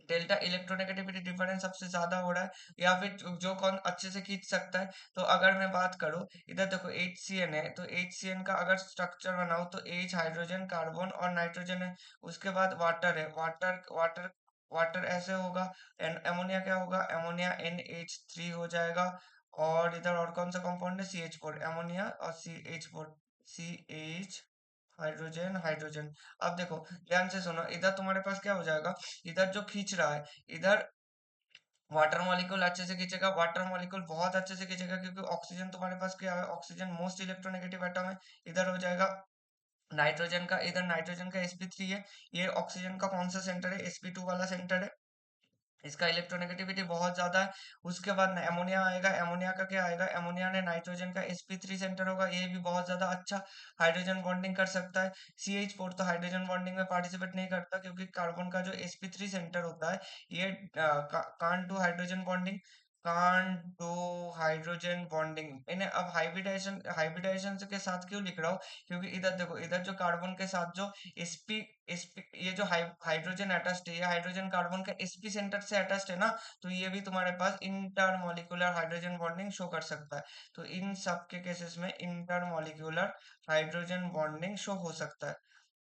[SPEAKER 1] डेल्टा इलेक्ट्रोनेगेटिविटी डिफरेंस सबसे ज्यादा हो रहा है, या फिर जो कौन अच्छे से खींच सकता है। तो अगर मैं बात करूं, इधर देखो HCN है, तो HCN का अगर स्ट्रक्चर बनाऊं तो H हाइड्रोजन, कार्बन और नाइट्रोजन है। उसके बाद वाटर है, वाटर वाटर वाटर ऐसे होगा। एमोनिया क्या होगा, एमोनिया NH3 हो जाएगा। और इधर और कौन सा कंपाउंड है, CH4, एमोनिया और CH4, CH हाइड्रोजन हाइड्रोजन। अब देखो ध्यान से सुनो, इधर तुम्हारे पास क्या हो जाएगा, इधर जो खींच रहा है, इधर वाटर मॉलिक्यूल अच्छे से खींचेगा, वाटर मॉलिक्यूल बहुत अच्छे से खींचेगा, क्योंकि ऑक्सीजन तुम्हारे पास क्या है, ऑक्सीजन मोस्ट इलेक्ट्रोनेगेटिव एटम है। इधर हो जाएगा नाइट्रोजन का, इधर नाइट्रोजन का sp3 है। ये ऑक्सीजन का कौन सा सेंटर है, sp2 वाला सेंटर है, इसका इलेक्ट्रोनेगेटिविटी बहुत ज्यादा है। उसके बाद एमोनिया आएगा, एमोनिया का क्या आएगा, एमोनिया ने नाइट्रोजन का sp3 सेंटर होगा, ये भी बहुत ज्यादा अच्छा हाइड्रोजन बॉन्डिंग कर सकता है। CH4 तो हाइड्रोजन बॉन्डिंग में पार्टिसिपेट नहीं करता, क्योंकि कार्बन का जो sp3 सेंटर होता है ये can't do hydrogen bonding.
[SPEAKER 2] Can't do hydrogen bonding इन्हें। अब हाइब्रिडाइजेशन हाइब्रिडाइजेशन के साथ क्यों लिख रहा हूँ, क्योंकि इधर देखो, इधर जो कार्बन के साथ जो sp sp ये जो हाइड्रोजन अटैच्ड है, ये हाइड्रोजन कार्बन का sp सेंटर से अटैच्ड है ना, तो ये भी तुम्हारे पास इंटरमॉलिक्यूलर हाइड्रोजन बॉन्डिंग शो कर सकता है। तो इन सब के केसेस में इंटरमॉलिक्यूलर हाइड्रोजन बॉन्डिंग शो हो सकता है।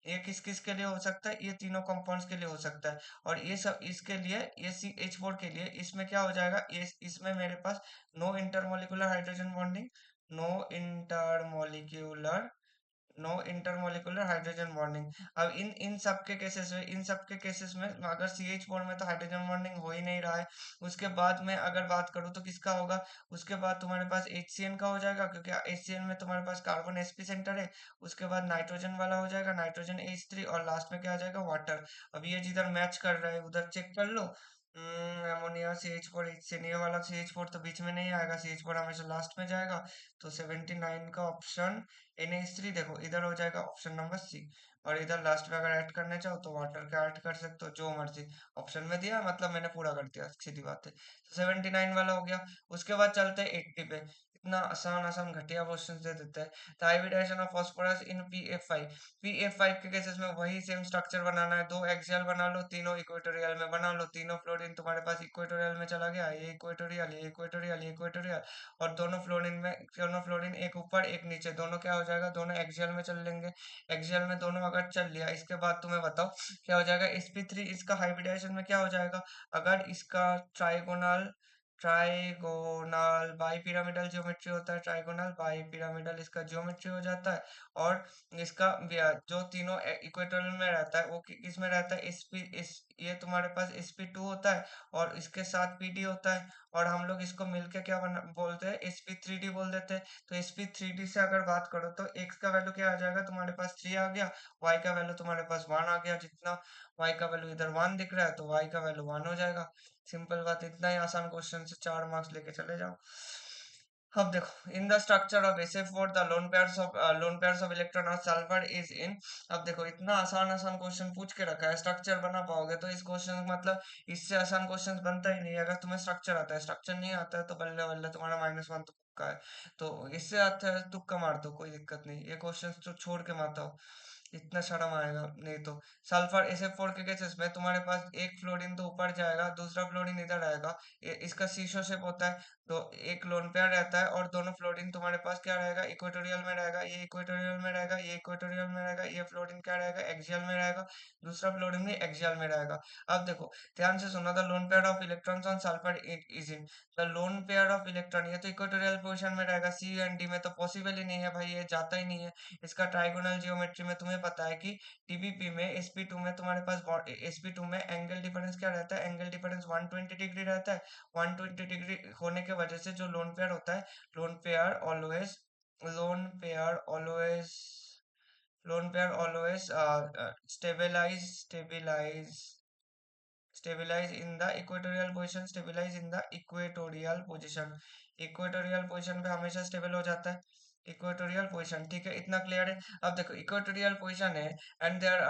[SPEAKER 2] ये किस किस के लिए हो सकता है, ये तीनों कंपाउंड्स के लिए हो सकता है। और ये सब इसके लिए, ये CH4 के लिए इसमें क्या हो जाएगा, ये इसमें मेरे पास no intermolecular hydrogen bonding, no intermolecular no intermolecular hydrogen bonding. अब इन सब के केसेस में अगर CH4 में तो हाइड्रोजन बॉन्डिंग हो ही नहीं रहा है। उसके बाद में अगर बात करूँ तो किसका होगा, उसके बाद तुम्हारे पास HCN का हो जाएगा, क्योंकि HCN में तुम्हारे पास कार्बन sp सेंटर है। उसके बाद नाइट्रोजन वाला हो जाएगा, नाइट्रोजन H3, और लास्ट में क्या आ जाएगा, वाटर। अब ये जिधर मैच कर रहा है उधर चेक कर लो। अमोनिया CH4 HCN, ये वाला CH4 तो बीच में नहीं आएगा, CH4 हमेशा लास्ट में जाएगा। तो 79 का ऑप्शन NH3 देखो इधर हो जाएगा ऑप्शन नंबर सी। और इधर लास्ट में अगर ऐड करना चाहो तो वाटर का ऐड कर सकते हो, जो मर्जी। ऑप्शन में दिया मतलब मैंने पूरा कर दिया, सीधी बात है। तो 79 वाला हो गया। उसके बाद चलते हैं 80 पे। इतना आसान आसान घटिया क्वेश्चन दे देते हैं। तो hybridisation of phosphorus in PF5। PF5 के केसेस में वही सेम स्ट्रक्चर बनाना है, दो एक्सियल बना लो, तीनों इक्वेटोरियल में बना लो। तीनों फ्लोरीन तुम्हारे पास इक्वेटोरियल में चला गया, ये इक्वेटोरियल, ये इक्वेटोरियल, ये इक्वेटोरियल। और दोनों फ्लोरीन एक ऊपर एक नीचे, दोनों क्या हो जाएगा, दोनों एक्सियल में चल लेंगे। एक्सियल में दोनों अगर चल लिया, इसके बाद तुम्हें बताओ क्या हो जाएगा। sp3 इसका हाइब्रिडाइजेशन में क्या हो जाएगा, अगर इसका trigonal trigonal bi pyramidal geometry होता है, ट्राइगोनल बाई पिरामिडल इसका ज्योमेट्री हो जाता है। और इसका जो तीनों इक्वेटोरियल में रहता है वो किस में रहता है, ये तुम्हारे पास sp2 होता है, और इसके साथ pd होता है। और हम लोग इसको मिलके क्या बोलते हैं, sp3d बोल देते हैं। तो sp3d से अगर बात करो तो x का वैल्यू क्या आ जाएगा, तुम्हारे पास 3 आ गया, y का वैल्यू तुम्हारे पास 1 आ गया। जितना y का वैल्यू इधर 1 दिख रहा है तो y का वैल्यू 1 हो जाएगा। सिंपल बात, इतना ही आसान क्वेश्चन से 4 मार्क्स लेके चले जाओ। अब देखो, in the structure of SF4 the loan pairs of electron और सल्फर इज इन। अब देखो, इतना आसान आसान क्वेश्चन पूछ के रखा है, स्ट्रक्चर बना पाओगे तो इस क्वेश्चन मतलब इससे आसान क्वेश्चन बनता ही नहीं है। अगर तुम्हें स्ट्रक्चर आता है, स्ट्रक्चर नहीं आता है तो बल्ले बल्ले, तुम्हारा -1 तो पक्का है। तो इससे आता है तुक्का मार दो, कोई दिक्कत नहीं, ये क्वेश्चन तो छोड़ के मत आओ, इतना शर्म आएगा नहीं तो। सल्फर SF4 के केसेस में तुम्हारे पास एक फ्लोरीन तो ऊपर जाएगा, दूसरा फ्लोरीन इधर आएगा। इसका शीशो शेप होता है। तो एक लोन पेयर रहता है और दोनों फ्लोरीन तुम्हारे पास क्या रहेगा, इक्वेटोरियल में रहेगा, ये इक्वेटोरियल में रहेगा, ये इक्वेटोरियल में रहेगा, ये फ्लोरीन क्या रहेगा, एक्सियल में रहेगा। दूसरा फ्लोरीन भी एक्सियल में रहेगा। अब देखो, ध्यान से सुनो, the lone pair of electrons on sulphur is in. The lone pair of electron, ये तो इक्वेटोरियल पोजीशन में रहेगा, C एंड D में तो पॉसिबल ही नहीं है भाई, ये जाता ही नहीं है। इसका ट्राइगोनल जियोमेट्री में तुम्हें पता है कि TBP में sp2 में तुम्हारे पास sp2 में एंगल डिफरेंस क्या रहता है, एंगल डिफरेंस 120 डिग्री रहता है। 120 डिग्री होने के वजह से जो लोन पेयर होता है, lone pair always lone pair always lone pair always stabilize in the equatorial position, stabilize in the equatorial position. Equatorial position पे हमेशा स्टेबल हो जाता है, इक्वेटोरियल पोजीशन, ठीक है, इतना क्लियर है। अब देखो, इक्वेटोरियल पोजीशन है, and there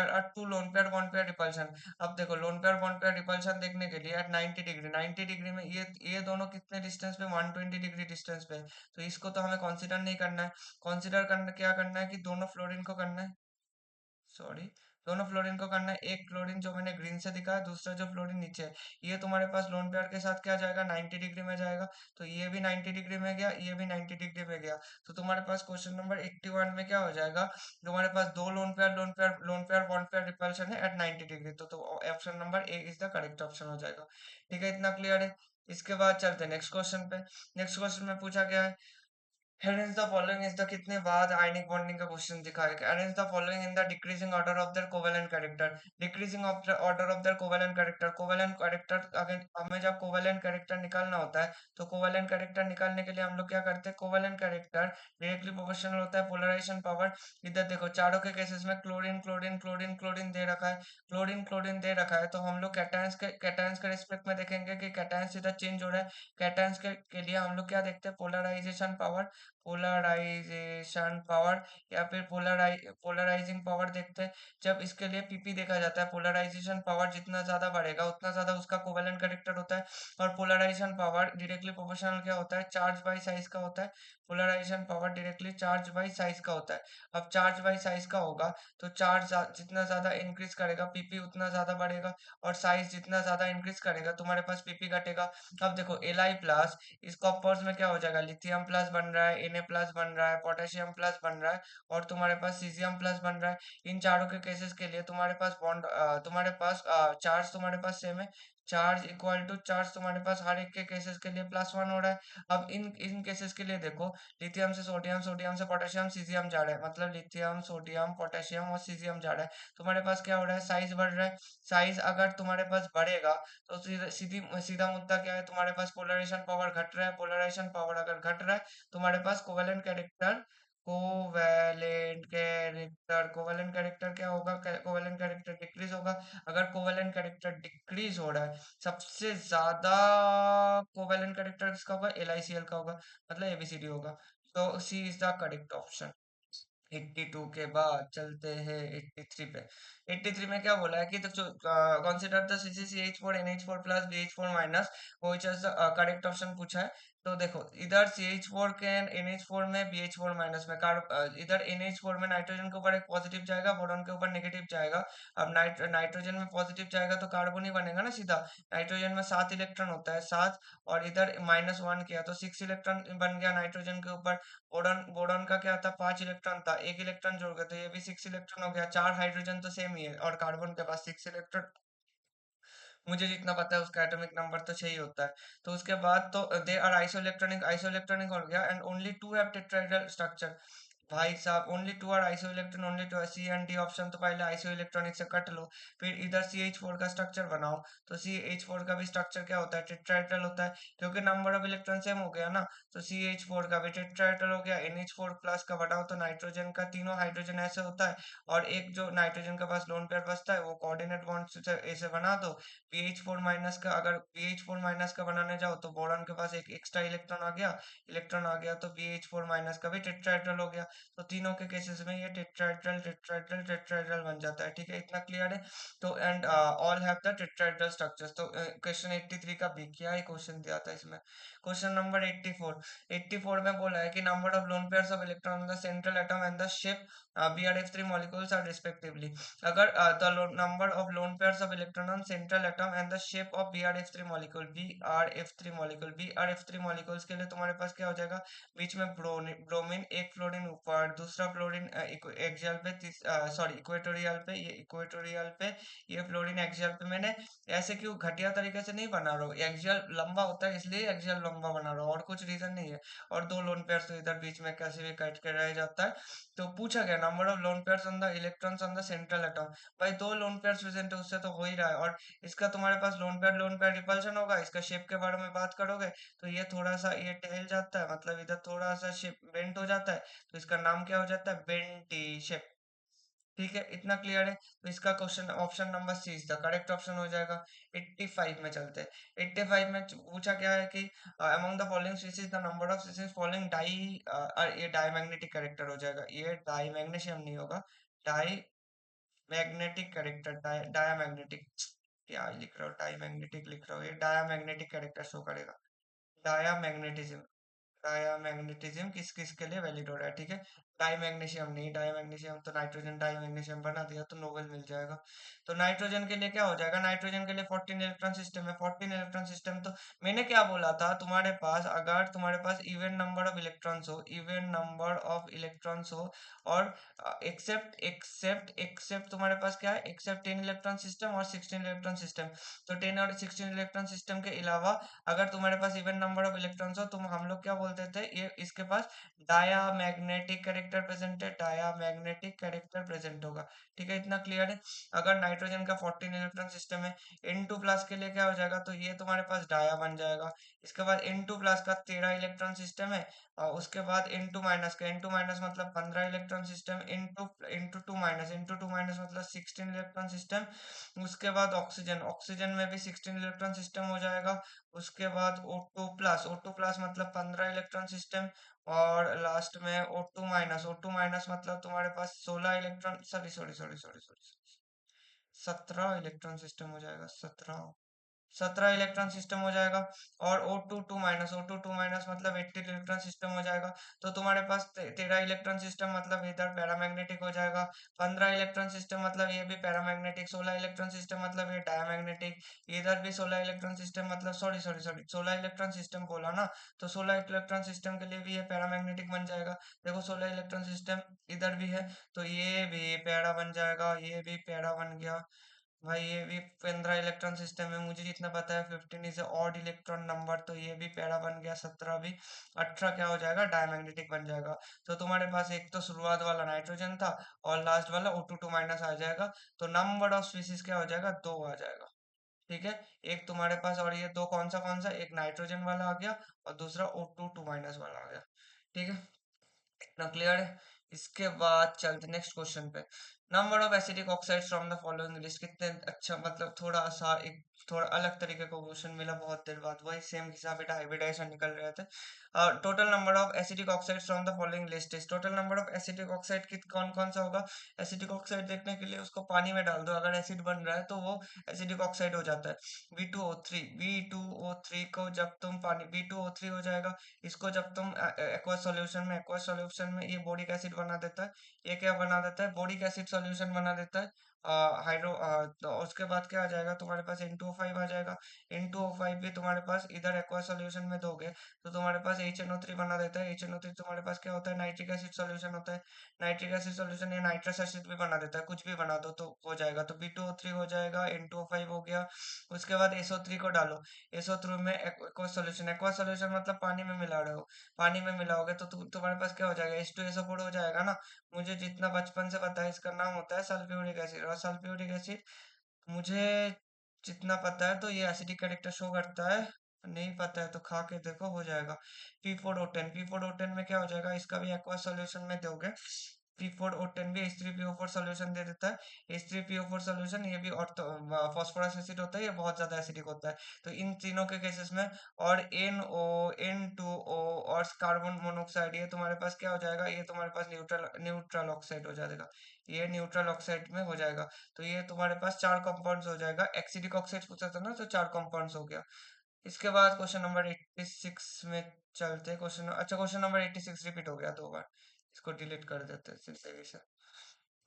[SPEAKER 2] are two lone pair bond pair repulsion. अब देखो, lone pair bond pair repulsion देखने के लिए एट 90 डिग्री, 90 डिग्री में ये दोनों कितने डिस्टेंस पे, 120 डिग्री डिस्टेंस पे है। तो इसको तो हमें कंसीडर नहीं करना है। कंसीडर करना क्या करना है कि दोनों फ्लोरीन को करना है, सॉरी, दोनों फ्लोरीन को करना है। एक फ्लोरीन जो मैंने ग्रीन से दिखाया, दूसरा जो फ्लोरीन नीचे है, ये तुम्हारे पास लोन पेयर के साथ क्या जाएगा, 90 डिग्री में जाएगा। तो ये भी 90 डिग्री में गया, ये भी 90 डिग्री में गया। तो तुम्हारे पास क्वेश्चन नंबर 81 में क्या हो जाएगा, तुम्हारे पास दो loan pair bond pair repulsion है एट 90 डिग्री। तो option number A is the correct option हो जाएगा। ठीक है, इतना क्लियर है। इसके बाद चलते हैं नेक्स्ट क्वेश्चन पे। नेक्स्ट क्वेश्चन में पूछा गया है, Arrange the following is the कितने बाद आयनिक बॉन्डिंग का क्वेश्चन दिखा है। Arrange the following in the decreasing order of their covalent character. Decreasing of the order of their covalent character. Covalent character, अगर हमें जब covalent character निकालना होता है तो covalent character निकालने के लिए हम लोग क्या करते हैं, covalent character directly proportional होता है polarization power। इधर देखो, चारों के केसेस में क्लोरीन क्लोरीन क्लोरीन क्लोरीन दे रखा है, क्लोरीन क्लोरीन दे रखा है। तो हम लोग कैटायंस के रिस्पेक्ट में देखेंगे कि कैटायंस इधर चेंज हो रहा है। कैटायंस के लिए हम लोग क्या देखते हैं, पोलराइजेशन पावर। पोलराइजेशन पावर या फिर पोलराइजिंग पावर देखते हैं। जब इसके लिए पीपी देखा जाता है, पोलराइजेशन पावर जितना ज्यादा बढ़ेगा उतना ज्यादा उसका कोवेलेंट कैरेक्टर होता है। और पोलराइजेशन पावर डायरेक्टली प्रोपोर्शनल क्या होता है, चार्ज बाई साइज का होता है। Polarization power directly charge by size का होता है। अब चार्ज बाई साइज का होगा तो चार्ज जितना ज्यादा इंक्रीज करेगा पीपी उतना ज्यादा बढ़ेगा, और साइज जितना ज्यादा इंक्रीज करेगा तुम्हारे पास पीपी घटेगा। अब देखो Li प्लस, इस कॉपर्स में क्या हो जाएगा, लिथियम प्लस बन रहा है, Na प्लस बन रहा है, पोटेशियम प्लस बन रहा है, और तुम्हारे पास सीजियम प्लस बन रहा है। इन चारों के केसेस के लिए तुम्हारे पास बॉन्ड, तुम्हारे पास चार्ज तुम्हारे पास सेम है। चार्ज इक्वल टू चार्ज तुम्हारे पास हर एक के केसेस के लिए +1 हो रहा है। अब इन इन केसेस के लिए देखो, लिथियम से सोडियम, सोडियम से पोटेशियम, सीजियम जा रहा है, मतलब लिथियम, सोडियम, पोटेशियम और सीजियम जा रहा है। तुम्हारे पास क्या हो रहा है, साइज बढ़ रहा है। साइज अगर तुम्हारे पास बढ़ेगा तो सीधा मुद्दा क्या है, तुम्हारे पास पोलराइजेशन पावर घट रहा है। पोलराइजेशन पावर अगर घट रहा है, तुम्हारे पास कोवेलेंट कैरेक्टर क्या होगा, कोवेलेंट कैरेक्टर डिक्रीज होगा। अगर कोवेलेंट कैरेक्टर डिक्रीज हो रहा है, सबसे ज्यादा कोवेलेंट कैरेक्टर किसका होगा, LiCl का होगा, मतलब ABCD होगा। तो सी इज द करेक्ट ऑप्शन। 82 के बाद चलते हैं 83 पे। 83 में क्या बोला है कि तो consider the CCCH4 NH4 plus BH4 minus, which is the correct option पूछा है। तो देखो, इधर CH4 के NH4 में, BH4 माइनस में इधर NH4 में नाइट्रोजन के ऊपर एक पॉजिटिव जाएगा, बोरॉन के ऊपर नेगेटिव जाएगा। अब नाइट्रोजन में पॉजिटिव जाएगा तो कार्बन ही बनेगा ना सीधा। नाइट्रोजन में 7 इलेक्ट्रॉन होता है, 7, और इधर -1 किया तो 6 इलेक्ट्रॉन बन गया नाइट्रोजन के ऊपर। बोरॉन बोरॉन का क्या था, 5 इलेक्ट्रॉन था, एक इलेक्ट्रॉन जोड़ गए तो ये भी 6 इलेक्ट्रॉन हो गया। 4 हाइड्रोजन तो सेम ही है, और कार्बन के पास 6 इलेक्ट्रॉन। मुझे जितना पता है उसका एटॉमिक नंबर तो 6 ही होता है। तो उसके बाद तो दे आर आइसोइलेक्ट्रॉनिक, आइसोइलेक्ट्रॉनिक हो गया, and only two have tetrahedral structure. भाई साहब, only two are isoelectron, only two, c and d option तो पहले आइसोइलेक्ट्रॉनिक से कट लो। फिर इधर CH4 का स्ट्रक्चर बनाओ। तो CH4 का भी स्ट्रक्चर क्या होता है, टेट्राहेड्रल होता है, क्योंकि नंबर ऑफ इलेक्ट्रॉन सेम हो गया ना। तो CH4 का भी टेट्राहेड्रल हो गया। NH4 प्लस का बनाओ तो नाइट्रोजन का तीनों हाइड्रोजन ऐसे होता है, और एक जो नाइट्रोजन के पास लोन पेयर बचता है वो कोऑर्डिनेट बॉन्ड से ऐसे बना दो। BH4 माइनस का, अगर BH4 माइनस का बनाने जाओ तो बोरॉन के पास एक एक्स्ट्रा इलेक्ट्रॉन आ गया तो BH4 माइनस का भी टेट्राहेड्रल हो गया। तो तीनों के केसेस में ये टेट्राहेड्रल टेट्राहेड्रल टेट्राहेड्रल बन जाता है, ठीक है, इतना क्लियर है। तो and all have the tetrahedral structures. तो क्वेश्चन 83 का बी, क्या ही क्वेश्चन दिया था इसमें। क्वेश्चन नंबर 84, 84 में बोला है कि number of lone pairs of electron in the central atom and the shape BRF3 molecules are respectively। अगर the number of lone pairs of electron on central atom and the shape of BRF3 molecule, BRF3 molecules के लिए तुम्हारे पास क्या हो जाएगा, बीच में bromine, एक fluorine ऊपर, दूसरा फ्लोरीन एक्सियल पे, सॉरी इक्वेटोरियल पे, ये इक्वेटोरियल पे, ये फ्लोरीन एक्सियल पे। मैंने ऐसे क्यों घटिया तरीके से नहीं बना रहा हूँ, एक्सियल लंबा होता है इसलिए एक्सियल लंबा बना रहा हूँ, और कुछ रीजन नहीं है। और दो लोन पेयर तो इधर बीच में कैसे भी कट के रह जाता है। तो पूछा गया number of lone pairs on the electrons on the central atom. भाई दो लोन पेयर्स प्रेजेंट है, उससे तो हो ही रहा है। और इसका तुम्हारे पास लोन पेयर रिपल्शन होगा। इसका शेप के बारे में बात करोगे तो ये थोड़ा सा ये टहल जाता है, मतलब इधर थोड़ा सा शेप बेंट हो जाता है, तो इसका नाम क्या हो जाता है, बेंटी शेप। ठीक है, इतना क्लियर है। तो इसका question option number C is the correct option हो जाएगा। 85 में चलते हैं। 85 में पूछा क्या है कि among the following species the number of species following dia, ये डाई मैग्नेटिक कैरेक्टर हो जाएगा, ये डाई मैग्नीशियम नहीं होगा, diamagnetic character, diamagnetic, क्या लिख रहा हूँ, डाई मैग्नेटिक लिख रहा हूँ, ये डाया मैग्नेटिक कैरेक्टर शो करेगा। डाया मैग्नेटिज्म, डाया मैग्नेटिज्म किस किस के लिए वैलिड हो रहा है, ठीक है। डाई मैग्नीशियम नहीं, डाई मैग्नीशियम तो नाइट्रोजन डाई मैग्नीशियम बना दिया तो नोबेल मिल जाएगा। तो नाइट्रोजन के लिए क्या हो जाएगा, नाइट्रोजन के लिए 14 इलेक्ट्रॉन सिस्टम है, 14 इलेक्ट्रॉन सिस्टम। तो मैंने क्या बोला था, तुम्हारे पास अगर तुम्हारे पास इवन नंबर ऑफ इलेक्ट्रॉन्स हो, इवन नंबर ऑफ इलेक्ट्रॉन्स हो, और एक्सेप्ट एक्सेप्ट एक्सेप्ट तुम्हारे पास क्या है, एक्सेप्ट 10 इलेक्ट्रॉन सिस्टम और 16 इलेक्ट्रॉन सिस्टम। तो 10 और 16 इलेक्ट्रॉन सिस्टम के अलावा अगर तुम्हारे पास इवन नंबर ऑफ इलेक्ट्रॉन्स हो, तो हम लोग क्या बोलते थे, ये इसके पास डाया मैग्नेटिक कैरेक्टर प्रेजेंट है, डाया मैग्नेटिक कैरेक्टर प्रेजेंट होगा। ठीक है, इतना क्लियर है। अगर नाइट्रोजन का 14 इलेक्ट्रॉन सिस्टम है, N2 प्लस के लिए क्या हो जाएगा, तो ये तुम्हारे पास डाया बन जाएगा। इसके बाद N2 प्लस का 13 इलेक्ट्रॉन सिस्टम है, और उसके बाद N2 माइनस का, N2 माइनस मतलब 15 electron system, into into two minus मतलब 16 इलेक्ट्रॉन सिस्टम। उसके बाद ऑक्सीजन, ऑक्सीजन में भी 16 इलेक्ट्रॉन सिस्टम हो जाएगा। उसके बाद O2 प्लस, O2 प्लस मतलब 15 इलेक्ट्रॉन सिस्टम। और लास्ट में O2 माइनस मतलब तुम्हारे पास 16 इलेक्ट्रॉन, सॉरी 17 इलेक्ट्रॉन सिस्टम हो जाएगा, 17 इलेक्ट्रॉन सिस्टम हो जाएगा। और O2 टू माइनस मतलब 18 इलेक्ट्रॉन सिस्टम हो जाएगा। तो तुम्हारे पास 13 इलेक्ट्रॉन सिस्टम मतलब इधर पैरामैग्नेटिक हो जाएगा। 15 इलेक्ट्रॉन सिस्टम मतलब ये भी पैरामैग्नेटिक। 16 इलेक्ट्रॉन सिस्टम मतलब ये डायमैग्नेटिक। इधर भी 16 इलेक्ट्रॉन सिस्टम मतलब सॉरी 16 इलेक्ट्रॉन सिस्टम बोला ना, तो 16 इलेक्ट्रॉन सिस्टम के लिए भी ये पैरामैग्नेटिक बन जाएगा। देखो 16 इलेक्ट्रॉन सिस्टम इधर भी है, तो ये भी पैरा बन जाएगा, ये भी पैरा बन गया। भाई ये भी 15 इलेक्ट्रॉन सिस्टम है, मुझे जितना पता है 15 इज ऑड इलेक्ट्रॉन नंबर, तो ये भी पैरा बन गया। 17 भी। 18 क्या हो जाएगा, डायमैग्नेटिक बन जाएगा। तो तुम्हारे पास एक तो शुरुआत वाला नाइट्रोजन था और लास्ट वाला O2 टू माइनस आ जाएगा। तो नंबर ऑफ स्पीसीज क्या हो जाएगा, दो आ जाएगा। ठीक है। एक तुम्हारे पास, और ये दो कौन सा, एक नाइट्रोजन वाला आ गया और दूसरा O2 टू माइनस वाला आ गया। ठीक है, इतना क्लियर है। इसके बाद चलते नेक्स्ट क्वेश्चन पे। Number of acidic oxides from the following list. कितने अच्छा, मतलब थोड़ा सा एक थोड़ा अलग तरीके का क्वेश्चन मिला बहुत देर बाद, वही सेम हिसाब बेटा हाइब्रिडाइजेशन निकल रहे थे। Total number of acidic oxides from the following list is. Total number of acidic oxide कित कौन कौन सा होगा। एसिडिक ऑक्साइड देखने के लिए उसको पानी में डाल दो, अगर एसिड बन रहा है तो वो एसिडिक ऑक्साइड हो जाता है। बी टू ओ थ्री को जब तुम पानी बी टू ओ थ्री हो जाएगा। इसको जब तुम एक्वा सॉल्यूशन में ये बोरिक एसिड बना देता है। ये क्या बना देता है, बोरिक एसिड सॉल्यूशन बना देता है। हाइड्रो तो उसके बाद क्या आ जाएगा, तुम्हारे पास N2O5 आ जाएगा। N2O5 भी तुम्हारे पास इधर एक्वा सॉल्यूशन में दोगे तो तुम्हारे पास HNO3 बना देता है। HNO3 तुम्हारे पास क्या होता है, नाइट्रिक एसिड सॉल्यूशन होता है। नाइट्रिक एसिड सॉल्यूशन या नाइट्रस एसिड भी बना देता है, कुछ भी बना दो तो हो जाएगा। तो B2O3 हो जाएगा, N2O5 हो गया। उसके बाद SO3 को डालो। SO3 में एक्वा सॉल्यूशन मतलब पानी में मिला रहे हो। पानी में मिलाओगे तो तुम्हारे पास क्या हो जाएगा, H2SO4 हो जाएगा ना। मुझे जितना बचपन से पता है इसका नाम होता है सल्फ्यूरिक एसिड। और सल्फ्यूरिक एसिड मुझे जितना पता है तो ये एसिडिक कैरेक्टर शो करता है। नहीं पता है तो खा के देखो, हो जाएगा। P4O10 में क्या हो जाएगा, इसका भी एक्वा सॉल्यूशन में दोगे। P4O10 भी H3PO4 सॉल्यूशन दे देता है। H3PO4 सॉल्यूशन ये भी ऑर्थो फॉस्फोरस एसिड होता है, ये बहुत ज्यादा एसिडिक होता है। तो इन तीनों के केसेस में, और N2O और कार्बन मोनोऑक्साइड, ये तुम्हारे पास क्या हो जाएगा, ये तुम्हारे पास न्यूट्रल न्यूट्रल ऑक्साइड हो जाएगा। ये न्यूट्रल ऑक्साइड में हो जाएगा। तो ये तुम्हारे पास चार कंपाउंड्स हो जाएगा। एसिडिक ऑक्साइड पूछा था ना, तो चार कंपाउंड्स हो गया। इसके बाद क्वेश्चन नंबर 86 में चलते। क्वेश्चन नंबर 86 रिपीट हो गया दो बार, इसको डिलीट कर देते हैं जिंदगी से।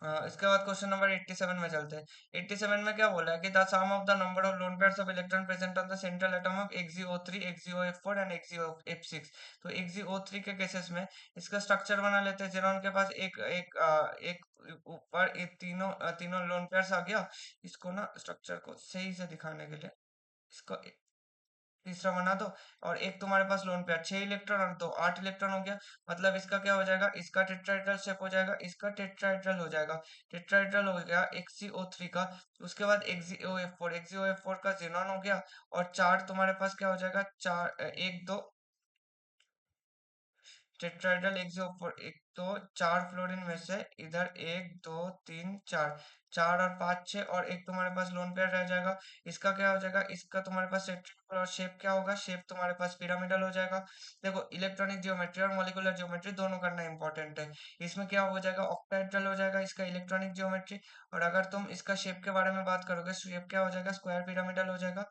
[SPEAKER 2] हाँ, इसके बाद क्वेश्चन नंबर 87 में चलते हैं। 87 में क्या बोला है कि the sum of the number of lone pairs of electron present on the central atom of XeO3, XeOF4 and XeOF6। तो XeO3 के केसेस में इसका स्ट्रक्चर बना लेते हैं। जेनॉन के पास एक एक एक ऊपर एक तीनों लोन पेयर्स आ गया। इसको ना स्ट्रक्चर को सही से दिखाने के लिए इसको तीसरा बना दो। और एक तुम्हारे पास लोन पेयर 6 इलेक्ट्रॉन और दो 8 इलेक्ट्रॉन हो गया। मतलब इसका क्या हो जाएगा, इसका टेट्राहेड्रल शेप हो जाएगा, इसका टेट्राहेड्रल हो जाएगा। टेट्राहेड्रल हो गया XeO3 का। उसके बाद XeOF4 का जेनॉन हो गया। और चार तुम्हारे पास क्या हो जाएगा, चार एक दो टेट्राहेड्रल एक्सियोफोर। एक तो चार फ्लोरीन में से इधर एक दो तीन चार, चार और पाँच छः, और एक तुम्हारे पास लोन पेयर रह जाएगा। इसका क्या हो जाएगा, इसका तुम्हारे पास सेट्रिक, और शेप क्या होगा, शेप तुम्हारे पास पिरामिडल हो जाएगा। देखो इलेक्ट्रॉनिक जियोमेट्री और मॉलिक्यूलर जियोमेट्री दोनों करना इंपॉर्टेंट है। इसमें क्या हो जाएगा, ऑक्टाहेड्रल हो जाएगा इसका इलेक्ट्रॉनिक जियोमेट्री। और अगर तुम इसका शेप के बारे में बात करोगे, शेप क्या हो जाएगा, स्क्वायर पिरामिडल हो जाएगा।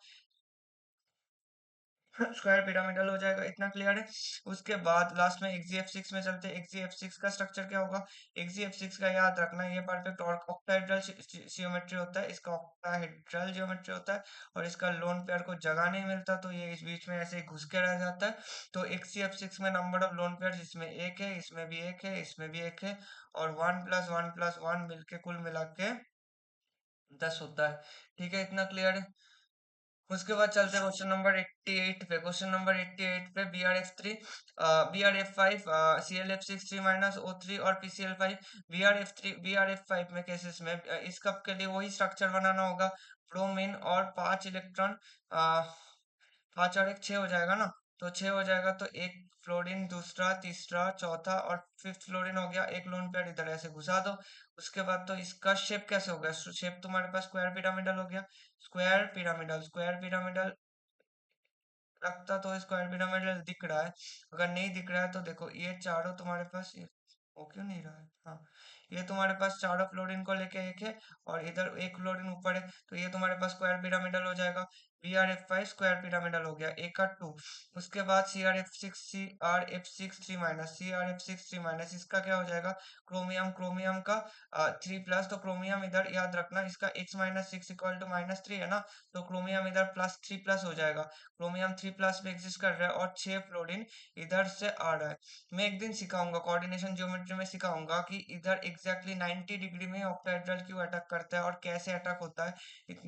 [SPEAKER 2] स्क्वायर पिरामिडल हो जाएगा, इतना क्लियर है। उसके बाद लास्ट में XeF6 में चलते हैं। XeF6 का स्ट्रक्चर क्या होगा, XeF6 का याद रखना, ये परफेक्ट और ऑक्टाहेड्रल जियोमेट्री होता है, इसका ऑक्टाहेड्रल जियोमेट्री होता है। और इसका लोन पेयर को जगह नहीं मिलता, तो ये इस बीच में ऐसे ही घुस के रह जाता है। तो XeF6 में नंबर ऑफ लोन पेयर, इसमें एक है, इसमें भी एक है, इसमें भी एक है, और 1+1+1 मिलके कुल मिला के 10 होता है। ठीक है, इतना क्लियर है। उसके बाद चलते हैं क्वेश्चन नंबर 88 पे। क्वेश्चन नंबर 88 पे BrF3, BrF5, ClF6 3 - O3 और PCl5। BrF5 में केसेस में इस कप के लिए वही स्ट्रक्चर बनाना होगा। ब्रोमीन और 5 इलेक्ट्रॉन, पांच और एक छह हो जाएगा ना। तो छह हो जाएगा तो एक फ्लोरीन, दूसरा, तीसरा, चौथा और फिफ्थ फ्लोरीन हो गया। एक लोन पेयर इधर ऐसे घुसा दो। उसके बाद तो इसका शेप कैसे हो गया, शेप तुम्हारे पास स्क्वायर पिरामिडल हो गया। स्क्वायर पिरामिडल लगता तो स्क्वायर पिरामिडल दिख रहा है। अगर नहीं दिख रहा है तो देखो ये चारों तुम्हारे पास ये हो क्यों नहीं रहा है, हाँ ये तुम्हारे पास चारों फ्लोरीन को लेके एक है और इधर एक फ्लोरीन ऊपर है, तो ये तुम्हारे पास स्क्वायर पिरामिडल हो जाएगा। BrF5 स्क्वायर पिरामिडल हो गया, एक का टू। उसके बाद CrF6 3 माइनस इसका क्या हो जाएगा, क्रोमियम, क्रोमियम का 3+, तो क्रोमियम इधर याद रखना इसका x-6 इक्वल टू -3 है ना, तो क्रोमियम इधर +3+ हो जाएगा। क्रोमियम 3+ में एग्जिस्ट कर रहा है और 6 फ्लोरीन इधर से आ रहा है। मैं एक दिन सिखाऊंगा कोऑर्डिनेशन ज्योमेट्री में, सिखाऊंगा कि इधर एग्जैक्टली 90 डिग्री में ऑक्टाहेड्रल क्यों अटैक करता है और कैसे अटैक होता है।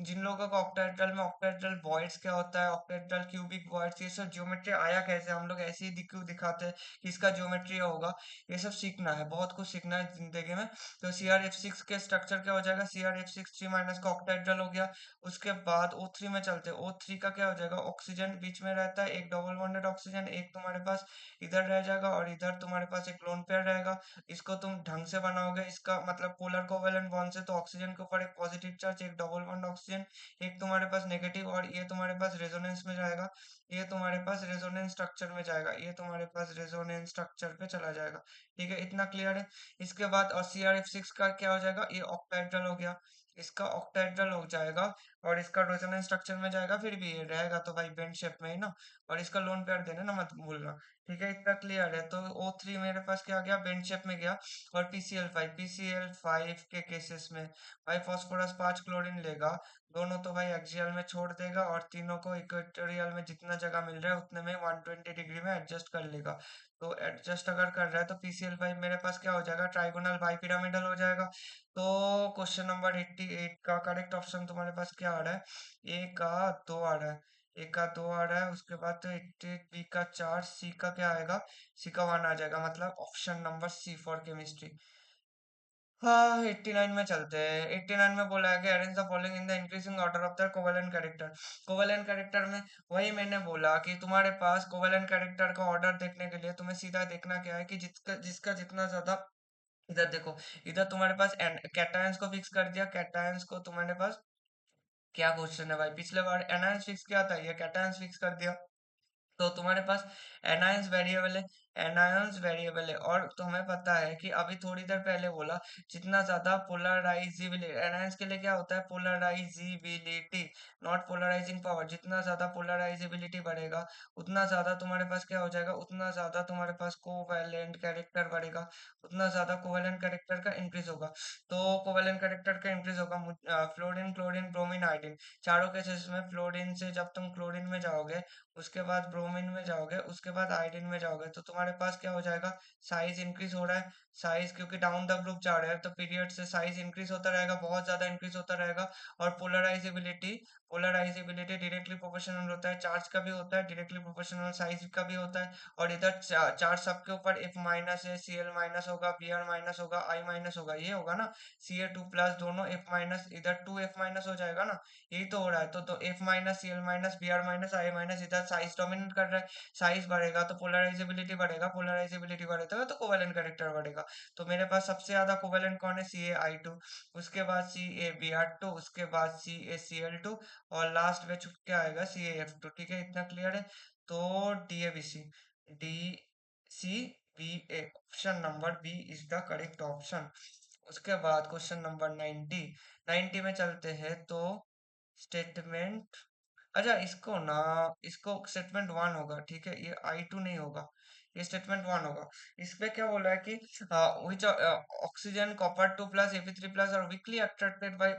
[SPEAKER 2] जिन लोगों का ऑक्टाहेड्रल में ऑक्टाहेड्रल वॉइड्स क्या होता है, ऑक्टाहेड्रल क्यूबिक वॉइड्स, ये सब ज्योमेट्री आया कैसे, हम लोग ऐसे ही क्यों दिखाते हैं कि इसका ज्योमेट्री होगा, ये सब सीखना है, बहुत कुछ सीखना है जिंदगी में। तो CrF6 के स्ट्रक्चर क्या हो जाएगा, CrF6 3 माइनस का ऑक्टाहेड्रल हो गया। उसके बाद O3 में चलते हैं, O3 का क्या हो जाएगा, ऑक्सीजन बीच में रहता है, एक डबल बॉन्डेड ऑक्सीजन, एक तुम्हारे पास इधर रह जाएगा और इधर तुम्हारे पास एक लोन पेयर रहेगा। इसको तुम ढंग से बनाओगे, इसका मतलब पोलर कोवेलेंट बॉन्ड से, तो ऑक्सीजन के ऊपर एक पॉजिटिव चार्ज, एक डबल बॉन्ड ऑक्सीजन, एक तुम्हारे पास नेगेटिव, और ये तुम्हारे पास रेजोनेंस में जाएगा, ये तुम्हारे पास रेजोनेंस स्ट्रक्चर में जाएगा, ये तुम्हारे पास रेजोनेंस स्ट्रक्चर पे चला जाएगा। ठीक है, इतना क्लियर है। इसके बाद और CrF6 का क्या हो जाएगा, ये ऑक्टाहेड्रल हो गया, इसका ऑक्टाहेड्रल हो जाएगा और इसका रेजोनेंस स्ट्रक्चर में जाएगा, फिर भी ये रहेगा तो भाई बेंड शेप में ही ना, और इसका लोन पेयर देना ना मत भूलना। ठीक है, इतना क्लियर है। तो O3 मेरे पास क्या आ गया, बेंड शेप में गया। और PCl5 के केसेस में भाई फास्फोरस 5 क्लोरीन लेगा, दोनों तो भाई एक्सियल में छोड़ देगा और तीनों को इक्वेटोरियल में जितना जगह मिल रहा है उतने में 120 डिग्री में एडजस्ट कर लेगा। तो एडजस्ट अगर कर रहा है तो PCl5 मेरे पास क्या हो जाएगा, ट्राइगोनल बाइपिरामिडल हो जाएगा। तो क्वेश्चन नंबर 88 का करेक्ट ऑप्शन तुम्हारे पास क्या आ रहा है, ए का 2 आ रहा है, ए का 2 आ रहा है। उसके बाद तो 88, बी का 4, सी का क्या आएगा, सी का 1 आ जाएगा, मतलब option number C for chemistry. हाँ 89 में चलते हैं। 89 में बोला है कि arrange the following in the increasing order of the covalent character. Covalent character में वही मैंने बोला कि तुम्हारे पास कोवेलेंट कैरेक्टर का ऑर्डर देखने के लिए तुम्हें सीधा देखना क्या है कि जिसका जिसका जितना ज्यादा, इधर देखो, इधर तुम्हारे पास कैटायंस को फिक्स कर दिया, कैटायंस को तुम्हारे पास क्या क्वेश्चन है भाई, पिछले बार एनायंस फिक्स किया था, ये कैटायंस फिक्स कर दिया। तो तुम्हारे पास एनायंस वेरिएबल है, एनायंस वेरिएबल है, और तुम्हें पता है कि अभी थोड़ी देर पहले बोला जितना ज्यादा पोलराइजिबिलिटी, एनायंस के लिए क्या होता है, पोलराइजिबिलिटी, नॉट पोलराइजिंग पावर, जितना ज्यादा पोलराइजिबिलिटी बढ़ेगा उतना ज्यादा तुम्हारे पास क्या हो जाएगा, उतना ज्यादा तुम्हारे पास कोवैलेंट कैरेक्टर बढ़ेगा, उतना ज्यादा कोवैलेंट कैरेक्टर का इंक्रीज होगा। तो कोवैलेंट कैरेक्टर का इंक्रीज होगा, फ्लोरीन, क्लोरीन, ब्रोमीन, आयोडीन, चारों केसेस में फ्लोरीन से जब तुम क्लोरीन में जाओगे, उसके बाद ब्रोमीन में जाओगे, उसके बाद आयोडीन में जाओगे, तो तुम्हारे पास क्या हो जाएगा, साइज इंक्रीज हो रहा है। साइज क्योंकि डाउन द ग्रुप जा रहा है तो पीरियड से साइज इंक्रीज होता रहेगा, बहुत ज्यादा इंक्रीज होता रहेगा। और पोलराइजेबिलिटी, पोलराइजेबिलिटी डायरेक्टली प्रोपोर्शनल होता है, चार्ज का भी होता है, डायरेक्टली प्रोपोर्शनल साइज का भी होता है। और इधर चार्ज सबके ऊपर F माइनस है, Cl माइनस होगा, Br माइनस होगा, I माइनस होगा, ये होगा ना, Ca2+ दोनों F माइनस, इधर 2F माइनस हो जाएगा ना, यही तो हो रहा है। तो F minus, Cl minus, Br minus, I minus, इधर साइज डोमिनेट कर रहा है, साइज बढ़ेगा तो पोलराइजेबिलिटी बढ़ेगा, पोलराइजेबिलिटी बढ़ेगा तो कोवेलेंट कैरेक्टर बढ़ेगा। तो मेरे पास सबसे ज्यादा कोवेलेंट कौन है, CaI2, उसके बाद CaBr2, उसके बाद CaCl2, और लास्ट में छुप क्या आएगा, CaF2। ठीक है, इतना क्लियर है। तो DABC, DCBA, option number B is the correct option. उसके बाद क्वेश्चन नंबर 90, 90 में चलते हैं। तो स्टेटमेंट, अच्छा इसको ना, इसको स्टेटमेंट 1 होगा, ठीक है, ये I2 नहीं होगा, ये स्टेटमेंट 1 होगा। इस पे क्या बोला है कि which ऑक्सीजन कॉपर 2+ Ap3+ और weakly attracted by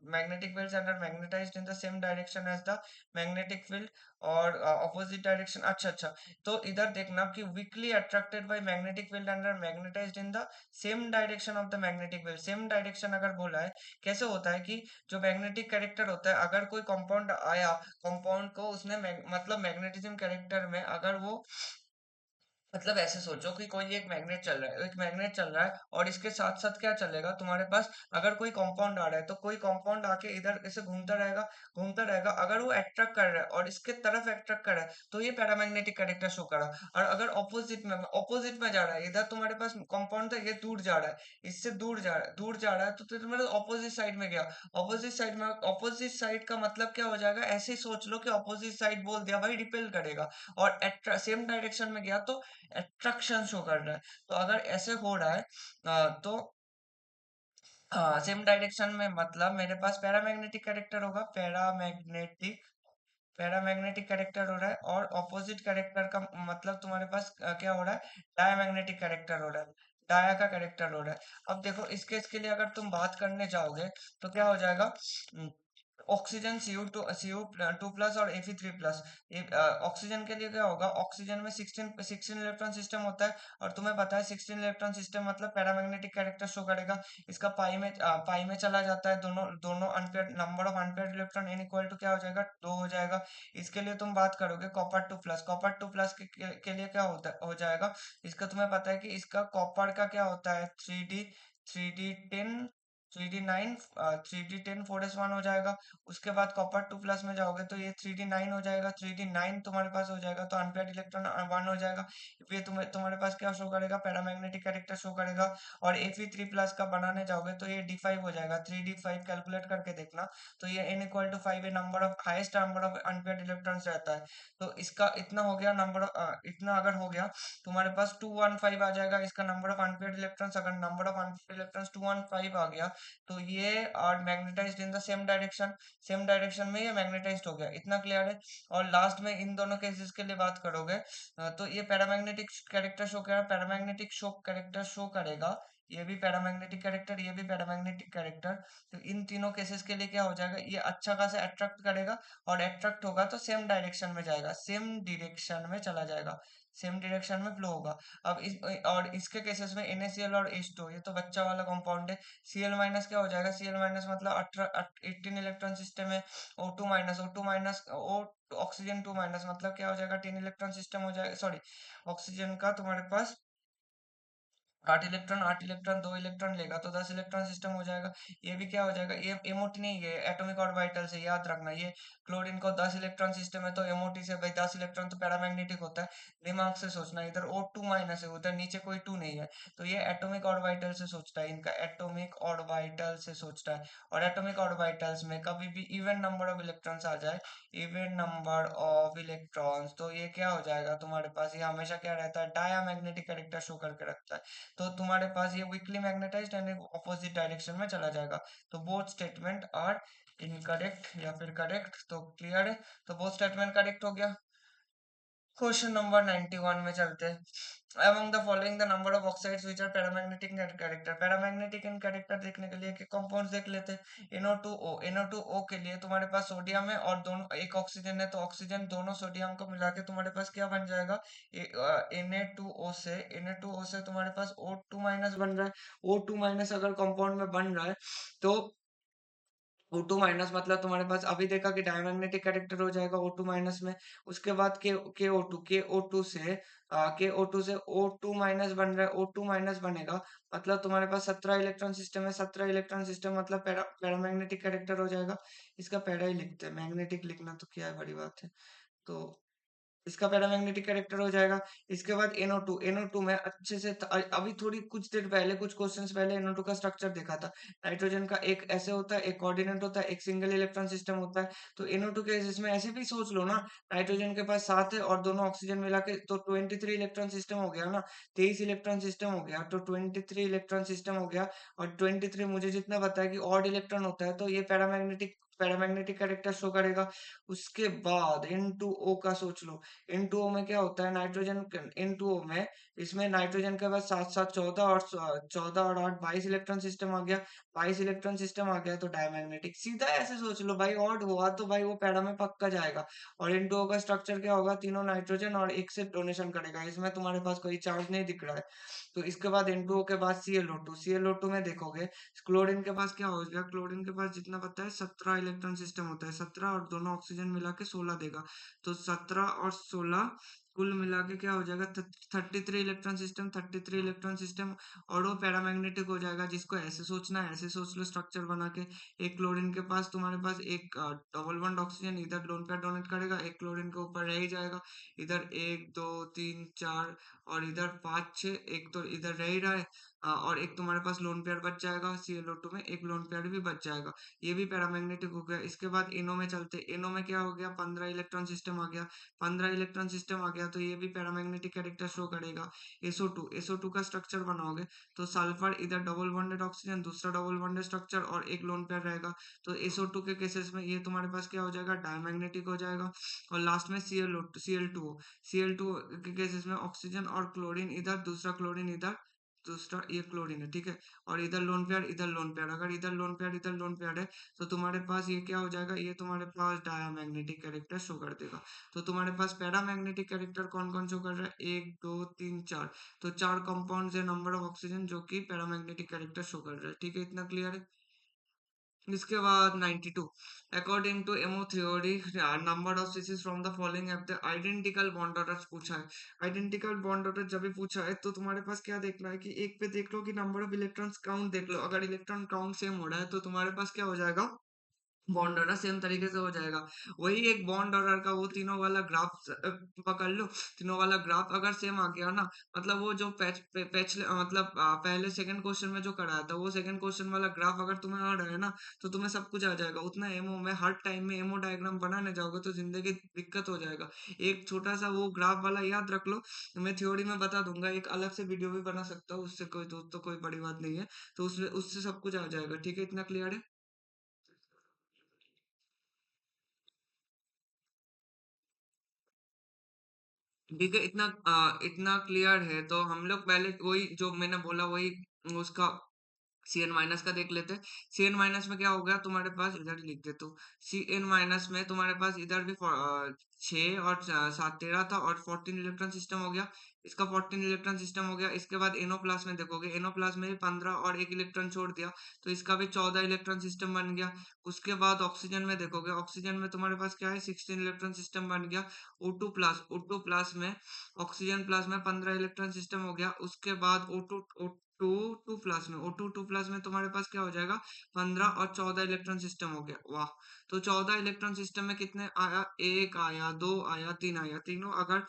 [SPEAKER 2] magnetic fields and are magnetized in the same direction as the magnetic field और opposite direction। अच्छा अच्छा, तो इधर देखना कि weakly attracted by magnetic field and are magnetized in the same direction of the magnetic field। Same direction अगर बोला है, कैसे होता है कि जो मैग्नेटिक कैरेक्टर होता है, अगर कोई कंपाउंड आया, कंपाउंड को उसने मतलब मैग्नेटिज्म कैरेक्टर में अगर वो मतलब ऐसे सोचो कि कोई एक मैग्नेट चल रहा है, एक मैग्नेट चल रहा है और इसके साथ साथ क्या चलेगा तुम्हारे पास, अगर कोई कंपाउंड आ रहा है तो कोई कंपाउंड आके इधर ऐसे घूमता रहेगा, अगर वो अट्रैक्ट कर रहा है और इसके तरफ अट्रैक्ट कर रहा है तो ये पैरामैग्नेटिक कैरेक्टर शो करा। और अगर ऑपोजिट में जा रहा है, इधर तुम्हारे पास कंपाउंड था, ये दूर जा रहा है, इससे दूर जा रहा है तो तुम्हारे ऑपोजिट साइड में गया। ऑपोजिट साइड का मतलब क्या हो जाएगा, ऐसे ही सोच लो कि ऑपोजिट साइड बोल दिया भाई रिपेल करेगा, और सेम डायरेक्शन में गया तो अट्रैक्शन शो कर रहा है। तो अगर ऐसे हो रहा है तो सेम डायरेक्शन में मतलब मेरे पास पैरामैग्नेटिक कैरेक्टर होगा, पैरामैग्नेटिक कैरेक्टर हो रहा है, और ऑपोजिट कैरेक्टर का मतलब तुम्हारे पास क्या हो रहा है, डायमैग्नेटिक कैरेक्टर हो रहा है, डाया का कैरेक्टर हो रहा है। अब देखो इस केस के लिए अगर तुम बात करने जाओगे तो क्या हो जाएगा, ऑक्सीजन Cu2 प्लस और Fe3 प्लस। ऑक्सीजन के लिए क्या होगा, ऑक्सीजन में सिक्सटीन इलेक्ट्रॉन सिस्टम होता है, और तुम्हें पता है 16 इलेक्ट्रॉन सिस्टम मतलब पैरामैग्नेटिक कैरेक्टर शो करेगा। इसका पाई में चला जाता है, दोनों दोनों unpaired number of unpaired electron n equal to क्या हो जाएगा, 2 हो जाएगा। इसके लिए तुम बात करोगे कॉपर 2 प्लस के लिए क्या होता हो जाएगा, इसका तुम्हें पता है कि इसका कॉपर का क्या होता है, 3D 10 3D 9 3D 10 4s1 हो जाएगा। उसके बाद कॉपर 2 प्लस में जाओगे तो ये 3D 9 हो जाएगा, 3D 9 तुम्हारे पास हो जाएगा तो अनपेयर्ड इलेक्ट्रॉन 1 हो जाएगा। ये तुम्हारे पास क्या शो करेगा, पैरामैग्नेटिक कैरेक्टर शो करेगा। और Fe3 प्लस का बनाने जाओगे तो ये D5 हो जाएगा, 3D5 कैलकुलेट करके देखना। तो ये n = 5 ये number of highest number of unpaired electrons रहता है। तो इसका इतना हो गया इतना अगर हो गया, तुम्हारे पास 215 आ जाएगा इसका नंबर ऑफ अनपेयर्ड इलेक्ट्रॉन्स। अगर नंबर ऑफ अनपेयर्ड इलेक्ट्रॉन्स 215 आ गया तो ये are magnetized in the same direction में ये मैग्नेटाइज्ड हो गया। इतना क्लियर है। और लास्ट में इन दोनों केसेस के लिए बात करोगे तो ये पैरामैग्नेटिक शो कैरेक्टर शो करेगा। ये भी पैरामैग्नेटिक कैरेक्टर, ये भी पैरामैग्नेटिक कैरेक्टर। तो इन तीनों केसेस के लिए क्या हो जाएगा, ये अच्छा खासा अट्रैक्ट करेगा, और अट्रैक्ट होगा तो सेम डायरेक्शन में जाएगा, सेम डायरेक्शन में चला जाएगा, सेम डायरेक्शन में फ्लो होगा। अब और इसके केसेस में NaCl और H2, ये तो बच्चा वाला कंपाउंड है। Cl माइनस क्या हो जाएगा, Cl माइनस मतलब 18 इलेक्ट्रॉन सिस्टम है। O2 minus O oxygen 2 minus मतलब क्या हो जाएगा, 10 इलेक्ट्रॉन सिस्टम हो जाएगा, सॉरी, ऑक्सीजन का तुम्हारे पास 8 इलेक्ट्रॉन 2 इलेक्ट्रॉन लेगा तो 10 इलेक्ट्रॉन सिस्टम हो जाएगा। ये भी क्या हो जाएगा, ये एमओटी नहीं है, एटॉमिक ऑर्बिटल से, याद रखना। ये क्लोरीन को 10 इलेक्ट्रॉन सिस्टम है तो एमओटी से भाई 10 इलेक्ट्रॉन तो पैरामैग्नेटिक होता है। दिमाग से सोचना, इधर O2 माइनस है, उधर नीचे कोई 2 नहीं है। तो ये एटॉमिक ऑर्बिटल से सोचता है, इनका एटॉमिक ऑर्बिटल से सोचता है। और एटॉमिक ऑर्बिटल्स में कभी भी इवन नंबर ऑफ इलेक्ट्रॉन्स आ जाए, इवन नंबर ऑफ इलेक्ट्रॉन्स, तो ये क्या हो जाएगा तुम्हारे पास, ये हमेशा क्या रहता है, डायमैग्नेटिक कैरेक्टर शो करके रखता है। तो तुम्हारे पास ये weekly magnetised and opposite direction में चला जाएगा। तो बोथ स्टेटमेंट आर इनकरेक्ट या फिर करेक्ट। तो क्लियर है, तो बोथ स्टेटमेंट करेक्ट हो गया। क्वेश्चन नंबर 91 में चलते हैं। among the following the number of oxides which are paramagnetic in character, paramagnetic in character देखने के लिए कंपाउंड्स देख लेते हैं। NO2O के लिए तुम्हारे पास सोडियम है और दोनों एक ऑक्सीजन है, तो ऑक्सीजन दोनों सोडियम को मिला के तुम्हारे पास क्या बन जाएगा, Na2O से तुम्हारे पास O2 माइनस बन रहा है। O2 माइनस अगर कंपाउंड में बन रहा है तो O2 माइनस मतलब तुम्हारे पास अभी देखा कि डायमैग्नेटिक कैरेक्टर हो जाएगा O2 माइनस में। उसके बाद के O2 से O2 माइनस बन रहा है, O2 माइनस बनेगा मतलब तुम्हारे पास 17 इलेक्ट्रॉन सिस्टम है, 17 इलेक्ट्रॉन सिस्टम मतलब पैरामैग्नेटिक कैरेक्टर हो जाएगा। इसका पैरा ही लिखते हैं, मैग्नेटिक लिखना तो क्या है, बड़ी बात है। तो इसका पैरामैग्नेटिक कैरेक्टर हो जाएगा। इसके बाद NO2 में अच्छे से अभी थोड़ी कुछ देर पहले, कुछ क्वेश्चंस पहले NO2 का स्ट्रक्चर देखा था। नाइट्रोजन का एक ऐसे होता है, एक कोऑर्डिनेट होता है, एक सिंगल इलेक्ट्रॉन सिस्टम होता है। तो NO2 के केस में ऐसे भी सोच लो ना, नाइट्रोजन के पास 7 है और दोनों ऑक्सीजन मिला के तो 23 इलेक्ट्रॉन सिस्टम हो गया ना, 23 इलेक्ट्रॉन सिस्टम हो गया, तो 23 इलेक्ट्रॉन सिस्टम हो गया। और 23 मुझे जितना पता है कि ऑड इलेक्ट्रॉन होता है, तो ये पैरामैग्नेटिक कैरेक्टर शो करेगा। उसके बाद N2O का सोच लो। N2O में क्या होता है, N2O में इसमें नाइट्रोजन के बाद सात सात 14 और 8 22 इलेक्ट्रॉन सिस्टम आ गया। 22 इलेक्ट्रॉन सिस्टम आ गया तो डायमैग्नेटिक, सीधा ऐसे सोच लो भाई, ऑड हुआ तो भाई वो पैरा में पक्का जाएगा। और N2O का स्ट्रक्चर क्या होगा, तीनों नाइट्रोजन और एक से डोनेशन करेगा, इसमें तुम्हारे पास कोई चार्ज नहीं दिख रहा है। तो इसके बाद N2O के बाद ClO2 में देखोगे, क्लोरीन के पास क्या हो गया, क्लोरीन के पास जितना पता है 17 इलेक्ट्रॉन सिस्टम होता है, 17 और दोनों ऑक्सीजन मिला के 16 देगा। तो 17 और 16 कुल मिला के क्या हो जाएगा 33 इलेक्ट्रॉन सिस्टम, 33 इलेक्ट्रॉन सिस्टम, और वो पैरामैग्नेटिक हो जाएगा। जिसको ऐसे सोचना है ऐसे सोच लो स्ट्रक्चर बना के। एक क्लोरीन के पास तुम्हारे पास एक डबल बॉन्ड ऑक्सीजन इधर लोन पेयर डोनेट करेगा, एक क्लोरीन के ऊपर रह ही जाएगा। इधर 1 2 3 4 और इधर 5 6, एक तो इधर रह ही रहा है। और एक तुम्हारे पास लोन पेयर बच जाएगा, ClO2 में एक लोन पेयर भी बच जाएगा। ये भी पैरामैग्नेटिक हो गया। इसके बाद इनो में चलते, इनो में क्या हो गया, 15 इलेक्ट्रॉन सिस्टम आ गया। 15 इलेक्ट्रॉन सिस्टम आ गया तो ये भी पैरामैग्नेटिक कैरेक्टर शो करेगा। SO2 का स्ट्रक्चर बनाओगे तो सल्फर इधर डबल बॉन्डेड ऑक्सीजन, दूसरा डबल बॉन्डेड स्ट्रक्चर और एक लोन पेयर रहेगा। तो SO2 के केसेस में ये तुम्हारे पास क्या हो जाएगा, डायमैग्नेटिक हो जाएगा। और लास्ट में Cl2 Cl2 के केसेस में ऑक्सीजन और क्लोरीन इधर, दूसरा क्लोरीन इधर, दूसरा ये क्लोरीन है, ठीक है। और इधर लोन पेयर इधर लोन पेयर, अगर इधर लोन पेयर इधर लोन पेयर है तो तुम्हारे पास ये क्या हो जाएगा, ये तुम्हारे पास डायमैग्नेटिक कैरेक्टर शो कर देगा। तो तुम्हारे पास पैरामैग्नेटिक कैरेक्टर कौन कौन शो कर रहा है, 1 2 3 4। तो 4 कंपाउंड्स है, नंबर ऑफ ऑक्सीजन जो कि पैरामैग्नेटिक कैरेक्टर शो कर रहा है, ठीक है, इतना क्लियर है। इसके बाद 92, according to MO theory number of species from the following have the identical bond orders पूछा है। आइडेंटिकल बॉन्ड ऑर्डर जब भी पूछा है तो तुम्हारे पास क्या देखना है कि एक पे देख लो कि नंबर ऑफ इलेक्ट्रॉन्स काउंट देख लो। अगर इलेक्ट्रॉन काउंट सेम हो रहा है तो तुम्हारे पास क्या हो जाएगा, बॉन्ड ऑर्डर सेम तरीके से हो जाएगा। वही एक बॉन्ड ऑर्डर का वो तीनों वाला ग्राफ पकड़ लो। तीनों वाला ग्राफ अगर सेम आ गया ना, मतलब वो जो मतलब पहले सेकंड क्वेश्चन में जो कराया था वो सेकंड क्वेश्चन वाला ग्राफ अगर तुम्हें आ रहा है ना, तो तुम्हें सब कुछ आ जाएगा। उतना एमओ में हर टाइम में एमओ डायग्राम बनाने जाओगे तो जिंदगी दिक्कत हो जाएगा। एक छोटा सा वो ग्राफ वाला याद रख लो। मैं थ्योरी में बता दूंगा, एक अलग से वीडियो भी बना सकता हूँ, उससे कोई तो कोई बड़ी बात नहीं है। तो उसमें उससे सब कुछ आ जाएगा, ठीक है, इतना क्लियर है। ठीक है, इतना क्लियर है तो हम लोग पहले वही जो मैंने बोला वही उसका CN- का देख लेते हैं। CN- में क्या हो गया तुम्हारे पास, इधर ही लिख देता हूँ। CN- में तुम्हारे पास इधर भी 6 और 7 13 था और 14 इलेक्ट्रॉन सिस्टम हो गया। इसका 14 इलेक्ट्रॉन सिस्टम हो गया। इसके बाद NO प्लस में देखोगे, NO प्लस में भी 15 और एक इलेक्ट्रॉन छोड़ दिया तो इसका भी 14 इलेक्ट्रॉन सिस्टम बन गया। उसके बाद ऑक्सीजन में देखोगे, ऑक्सीजन में तुम्हारे पास क्या है, 16 इलेक्ट्रॉन सिस्टम बन गया। O2 प्लस में, ऑक्सीजन प्लस में 15 इलेक्ट्रॉन सिस्टम हो गया। उसके बाद O2 प्लस में तुम्हारे पास क्या हो जाएगा, 15 और 14 इलेक्ट्रॉन सिस्टम हो गया। वाह। तो 14 इलेक्ट्रॉन सिस्टम में कितने आया, एक आया, दो आया, तीन आया। तीनों अगर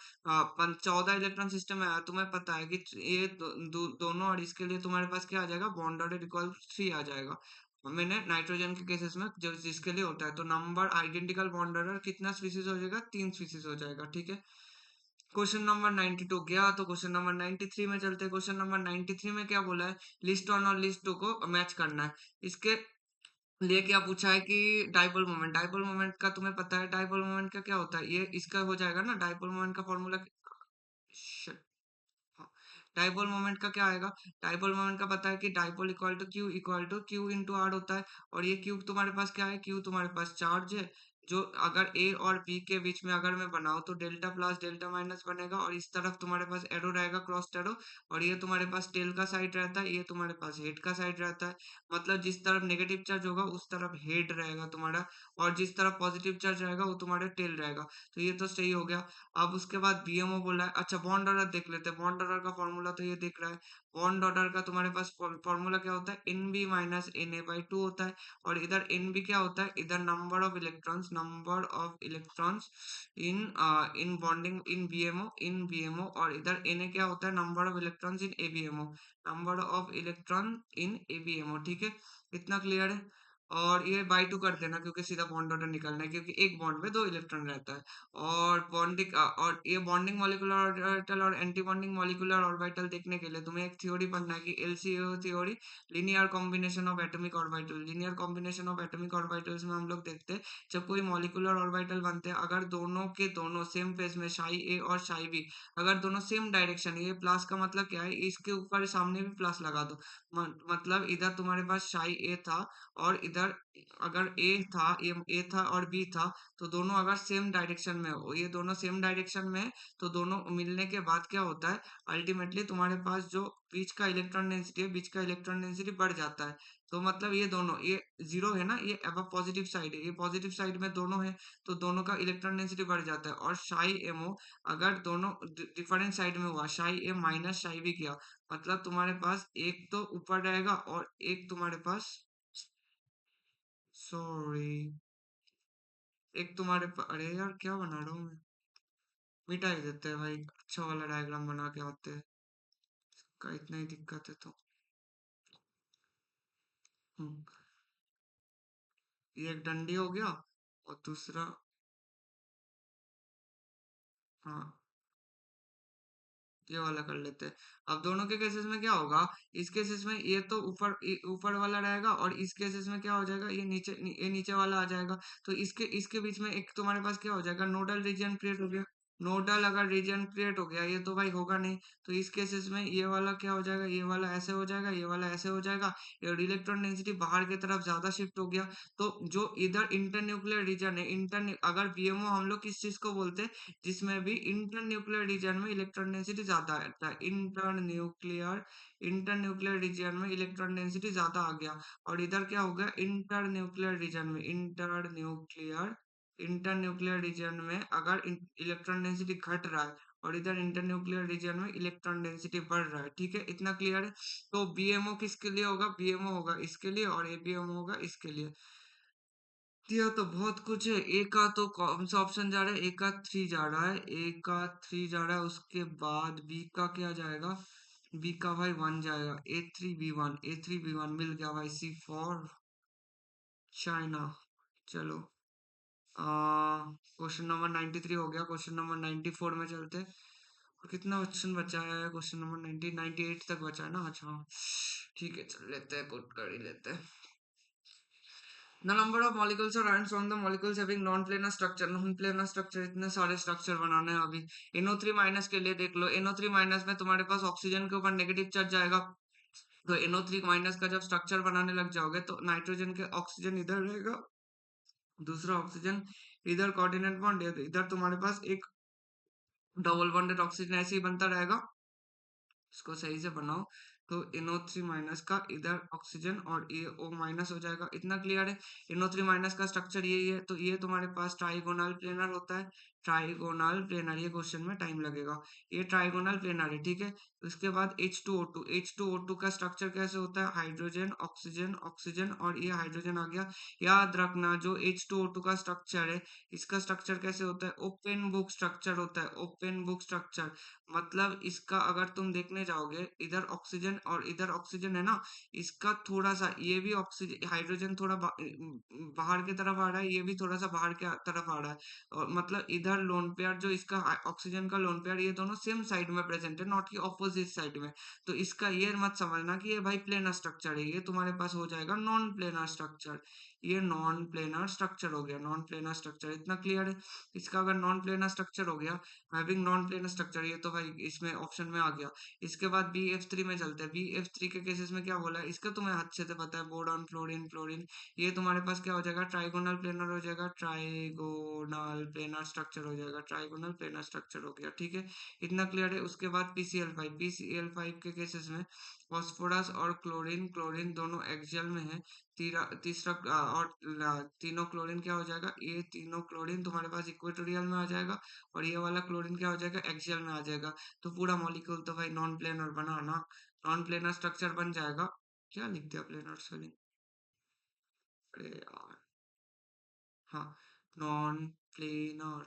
[SPEAKER 2] 14 इलेक्ट्रॉन सिस्टम में आया, तुम्हें पता है कि ये दोनों, और इसके लिए तुम्हारे पास क्या आ जाएगा, बॉन्ड ऑर्डर इक्वल 3 आ जाएगा। मैंने नाइट्रोजन के केसेस में जो जिसके लिए होता है, तो नंबर आइडेंटिकल बॉन्ड ऑर्डर कितना स्पीसीज हो जाएगा, 3 स्पीसीज हो जाएगा, ठीक है। क्वेश्चन नंबर 92 गया तो क्वेश्चन नंबर 93 में चलते हैं। क्वेश्चन नंबर 93 में क्या बोला है, लिस्ट वन और लिस्ट टू को मैच करना है। इसके लिए क्या पूछा है कि डाइपोल मोमेंट, डाइपोल मोमेंट का तुम्हें पता है, डाइपोल मोमेंट का क्या होता है, ये इसका हो जाएगा ना, डाइपोल मोमेंट का फॉर्मूला। हाँ, डाइपोल मोमेंट का क्या आएगा, डाइपोल मोमेंट का पता है कि dipole equal to Q into R होता है। और ये क्यू तुम्हारे पास क्या है, क्यू तुम्हारे पास चार्ज है। जो अगर ए और बी के बीच में अगर मैं बनाऊं तो डेल्टा प्लस डेल्टा माइनस बनेगा, और इस तरफ तुम्हारे पास एरो रहेगा, क्रॉस एरो। और ये तुम्हारे पास टेल का साइड रहता है, ये तुम्हारे पास हेड का साइड रहता है। मतलब जिस तरफ नेगेटिव चार्ज होगा उस तरफ हेड रहेगा तुम्हारा, और जिस तरफ पॉजिटिव चार्ज रहेगा वो तुम्हारा टेल रहेगा। तो ये तो सही हो गया। अब उसके बाद बीएमओ बोला है। अच्छा, बॉन्ड ऑर्डर देख लेते हैं। बॉन्ड ऑर्डर का फॉर्मूला तो ये दिख रहा है। बॉन्ड ऑर्डर का तुम्हारे पास फॉर्मूला क्या होता है, NB - Na/2 होता है। और इधर NB क्या होता है, इधर number of electrons in in bonding in BMO. और इधर Na क्या होता है, number of electrons in ABMO, number of electron in ABMO, ठीक है, इतना क्लियर है। और ये बाई टू कर देना क्योंकि सीधा बॉन्ड ऑर्डर निकलना है, क्योंकि एक बॉन्ड में दो इलेक्ट्रॉन रहता है। और और ये बॉन्डिंग मॉलिक्यूलर ऑर्बिटल और एंटी बॉन्डिंग मॉलिक्यूलर ऑर्बिटल देखने के लिए तुम्हें एक थ्योरी पढ़ना है कि LCO theory, linear combination of atomic orbital. Linear combination of atomic orbitals में हम लोग देखते हैं जब कोई मॉलिक्यूलर ऑर्बिटल बनते हैं, अगर दोनों के दोनों सेम फेज में साई ए और साई बी, अगर दोनों सेम डायरेक्शन, ये प्लस का मतलब क्या है, इसके ऊपर सामने भी प्लस लगा दो। मतलब इधर तुम्हारे पास साई ए था और इधर
[SPEAKER 1] इधर अगर ए था और बी था, तो दोनों अगर सेम डायरेक्शन में हो, ये दोनों सेम डायरेक्शन में है, तो दोनों मिलने के बाद क्या होता है, अल्टीमेटली तुम्हारे पास जो बीच का इलेक्ट्रॉन डेंसिटी है, बीच का इलेक्ट्रॉन डेंसिटी बढ़ जाता है। तो मतलब ये दोनों, ये जीरो है ना, ये अब पॉजिटिव साइड है, ये पॉजिटिव साइड में दोनों है, तो दोनों का इलेक्ट्रॉन डेंसिटी बढ़ जाता है। और साई एमओ अगर दोनों डिफरेंट साइड में हुआ, साई ए माइनस साई बी किया, मतलब तुम्हारे पास एक तो ऊपर रहेगा और एक तुम्हारे पास, सॉरी, एक तुम्हारे पास, अरे यार क्या बना रहा हूँ मैं, मिटा ही देते हैं भाई, अच्छा वाला डायग्राम बना के आते हैं, का इतना ही दिक्कत है तो। हम्म, ये एक डंडी हो गया, और दूसरा, हाँ, ये वाला कर लेते हैं। अब दोनों के केसेस में क्या होगा, इस केसेस में ये तो ऊपर वाला रहेगा, और इस केसेस में क्या हो जाएगा, ये नीचे वाला आ जाएगा। तो इसके इसके बीच में एक तुम्हारे पास क्या हो जाएगा, नोडल रीजन क्रिएट हो गया। नोडल अगर रीजन क्रिएट हो गया, ये तो भाई होगा नहीं। तो इस केसेस में ये वाला क्या हो जाएगा, ये वाला ऐसे हो जाएगा, ये वाला ऐसे हो जाएगा, और इलेक्ट्रॉन डेंसिटी बाहर की तरफ ज्यादा शिफ्ट हो गया। तो जो इधर इंटरन्यूक्लियर रीजन है, इंटर अगर बीएमओ हम लोग किस चीज को बोलते हैं, जिसमें भी इंटर न्यूक्लियर रीजन में इलेक्ट्रॉन डेंसिटी ज्यादा आता है, इंटर न्यूक्लियर रीजन में इलेक्ट्रॉन डेंसिटी ज्यादा आ गया। और इधर क्या हो गया, इंटर न्यूक्लियर रीजन में, इंटर न्यूक्लियर रीजन में अगर इलेक्ट्रॉन डेंसिटी घट रहा है, और इधर इंटर न्यूक्लियर रीजन में इलेक्ट्रॉन डेंसिटी बढ़ रहा है, ठीक है, इतना क्लियर है। तो बीएमओ किसके लिए होगा, बीएमओ होगा इसके लिए, और एबीएमओ होगा इसके लिए। दिया तो बहुत कुछ है। ए का तो कौन सा ऑप्शन जा रहा है, ए का थ्री जा रहा है, ए का थ्री जा रहा है, उसके बाद बी का क्या जाएगा, बी का भाई वन जाएगा, A3B1, A3B1 मिल गया भाई, C4 चाइना। चलो, क्वेश्चन नंबर 93 हो गया, क्वेश्चन नंबर 94 में चलते हैं। और कितना क्वेश्चन बचा है, क्वेश्चन नंबर 98 तक बचा है ना, अच्छा, ठीक है, चल लेते हैं, कोट कर ही लेते हैं। The number of molecules or ions on the molecules having non-planar structure, non-planar structure इतने सारे स्ट्रक्चर बनाने हैं अभी। NO3 माइनस के लिए देख लो, NO3 माइनस में तुम्हारे पास ऑक्सीजन के ऊपर नेगेटिव चार्ज जाएगा। तो NO3 माइनस का जब स्ट्रक्चर बनाने लग जाओगे, तो नाइट्रोजन के ऑक्सीजन इधर रहेगा, दूसरा ऑक्सीजन इधर, कोऑर्डिनेट बॉन्ड इधर, तुम्हारे पास एक डबल बॉन्डेड ऑक्सीजन ऐसे ही बनता रहेगा। इसको सही से बनाओ। तो NO3 माइनस का इधर ऑक्सीजन, और ये O माइनस हो जाएगा, इतना क्लियर है। NO3 माइनस का स्ट्रक्चर यही है, तो ये तुम्हारे पास ट्राइगोनल प्लेनर होता है, ट्राइगोनल प्लेनर, ये क्वेश्चन में टाइम लगेगा, ये ट्राइगोनल प्लेनर है, ठीक है। उसके बाद H2O2, H2O2 का स्ट्रक्चर कैसे होता है, हाइड्रोजन ऑक्सीजन ऑक्सीजन, और ये हाइड्रोजन आ गया। याद रखना, जो H2O2 का स्ट्रक्चर है, इसका स्ट्रक्चर कैसे होता है, ओपन बुक स्ट्रक्चर होता है, ओपन बुक स्ट्रक्चर। मतलब इसका अगर तुम देखने जाओगे, इधर ऑक्सीजन और इधर ऑक्सीजन है ना, इसका थोड़ा सा, ये भी ऑक्सीजन हाइड्रोजन थोड़ा बाहर की तरफ आ रहा है, ये भी थोड़ा सा बाहर की तरफ आ रहा है। और मतलब इधर लोन पेयर जो इसका ऑक्सीजन का लोन पेयर, ये दोनों सेम साइड में प्रेजेंट है, नॉट की ऑपोजिट साइड में। तो इसका ये मत समझना कि ये भाई प्लेनर स्ट्रक्चर है, ये तुम्हारे पास हो जाएगा नॉन प्लेनर स्ट्रक्चर। ये नॉन प्लेनर स्ट्रक्चर हो गया, नॉन प्लेनर स्ट्रक्चर, इतना क्लियर है। इसका अगर नॉन प्लेनर स्ट्रक्चर हो गया, हैविंग नॉन प्लेनर स्ट्रक्चर, ये तो भाई इसमें ऑप्शन में आ गया। इसके बाद BF3 में चलते हैं, BF3 के केसेस में क्या बोला है, इसका तुम्हें अच्छे से पता है, बोरॉन फ्लोरीन फ्लोरीन, ये तुम्हारे पास क्या हो जाएगा, ट्राइगोनल प्लेनर हो जाएगा, ट्राइगोनल प्लेनर स्ट्रक्चर हो जाएगा, ट्राइगोनल प्लेनर स्ट्रक्चर हो गया, ठीक है, इतना क्लियर है। उसके बाद PCl5 के केसेस में फॉस्फोरस और क्लोरीन, क्लोरीन दोनों एक्सियल में है। तीसरा तीनों क्लोरीन क्या हो जाएगा, ये तीनों क्लोरीन तुम्हारे पास इक्वेटोरियल में आ जाएगा, और ये वाला क्लोरीन क्या हो जाएगा, एक्सियल में आ जाएगा। तो पूरा मॉलिक्यूल तो भाई नॉन प्लेनर बना ना, नॉन प्लेनर स्ट्रक्चर बन जाएगा। क्या लिख दिया प्लेनर स्पेलिंग, अरे यार, हाँ, non planar,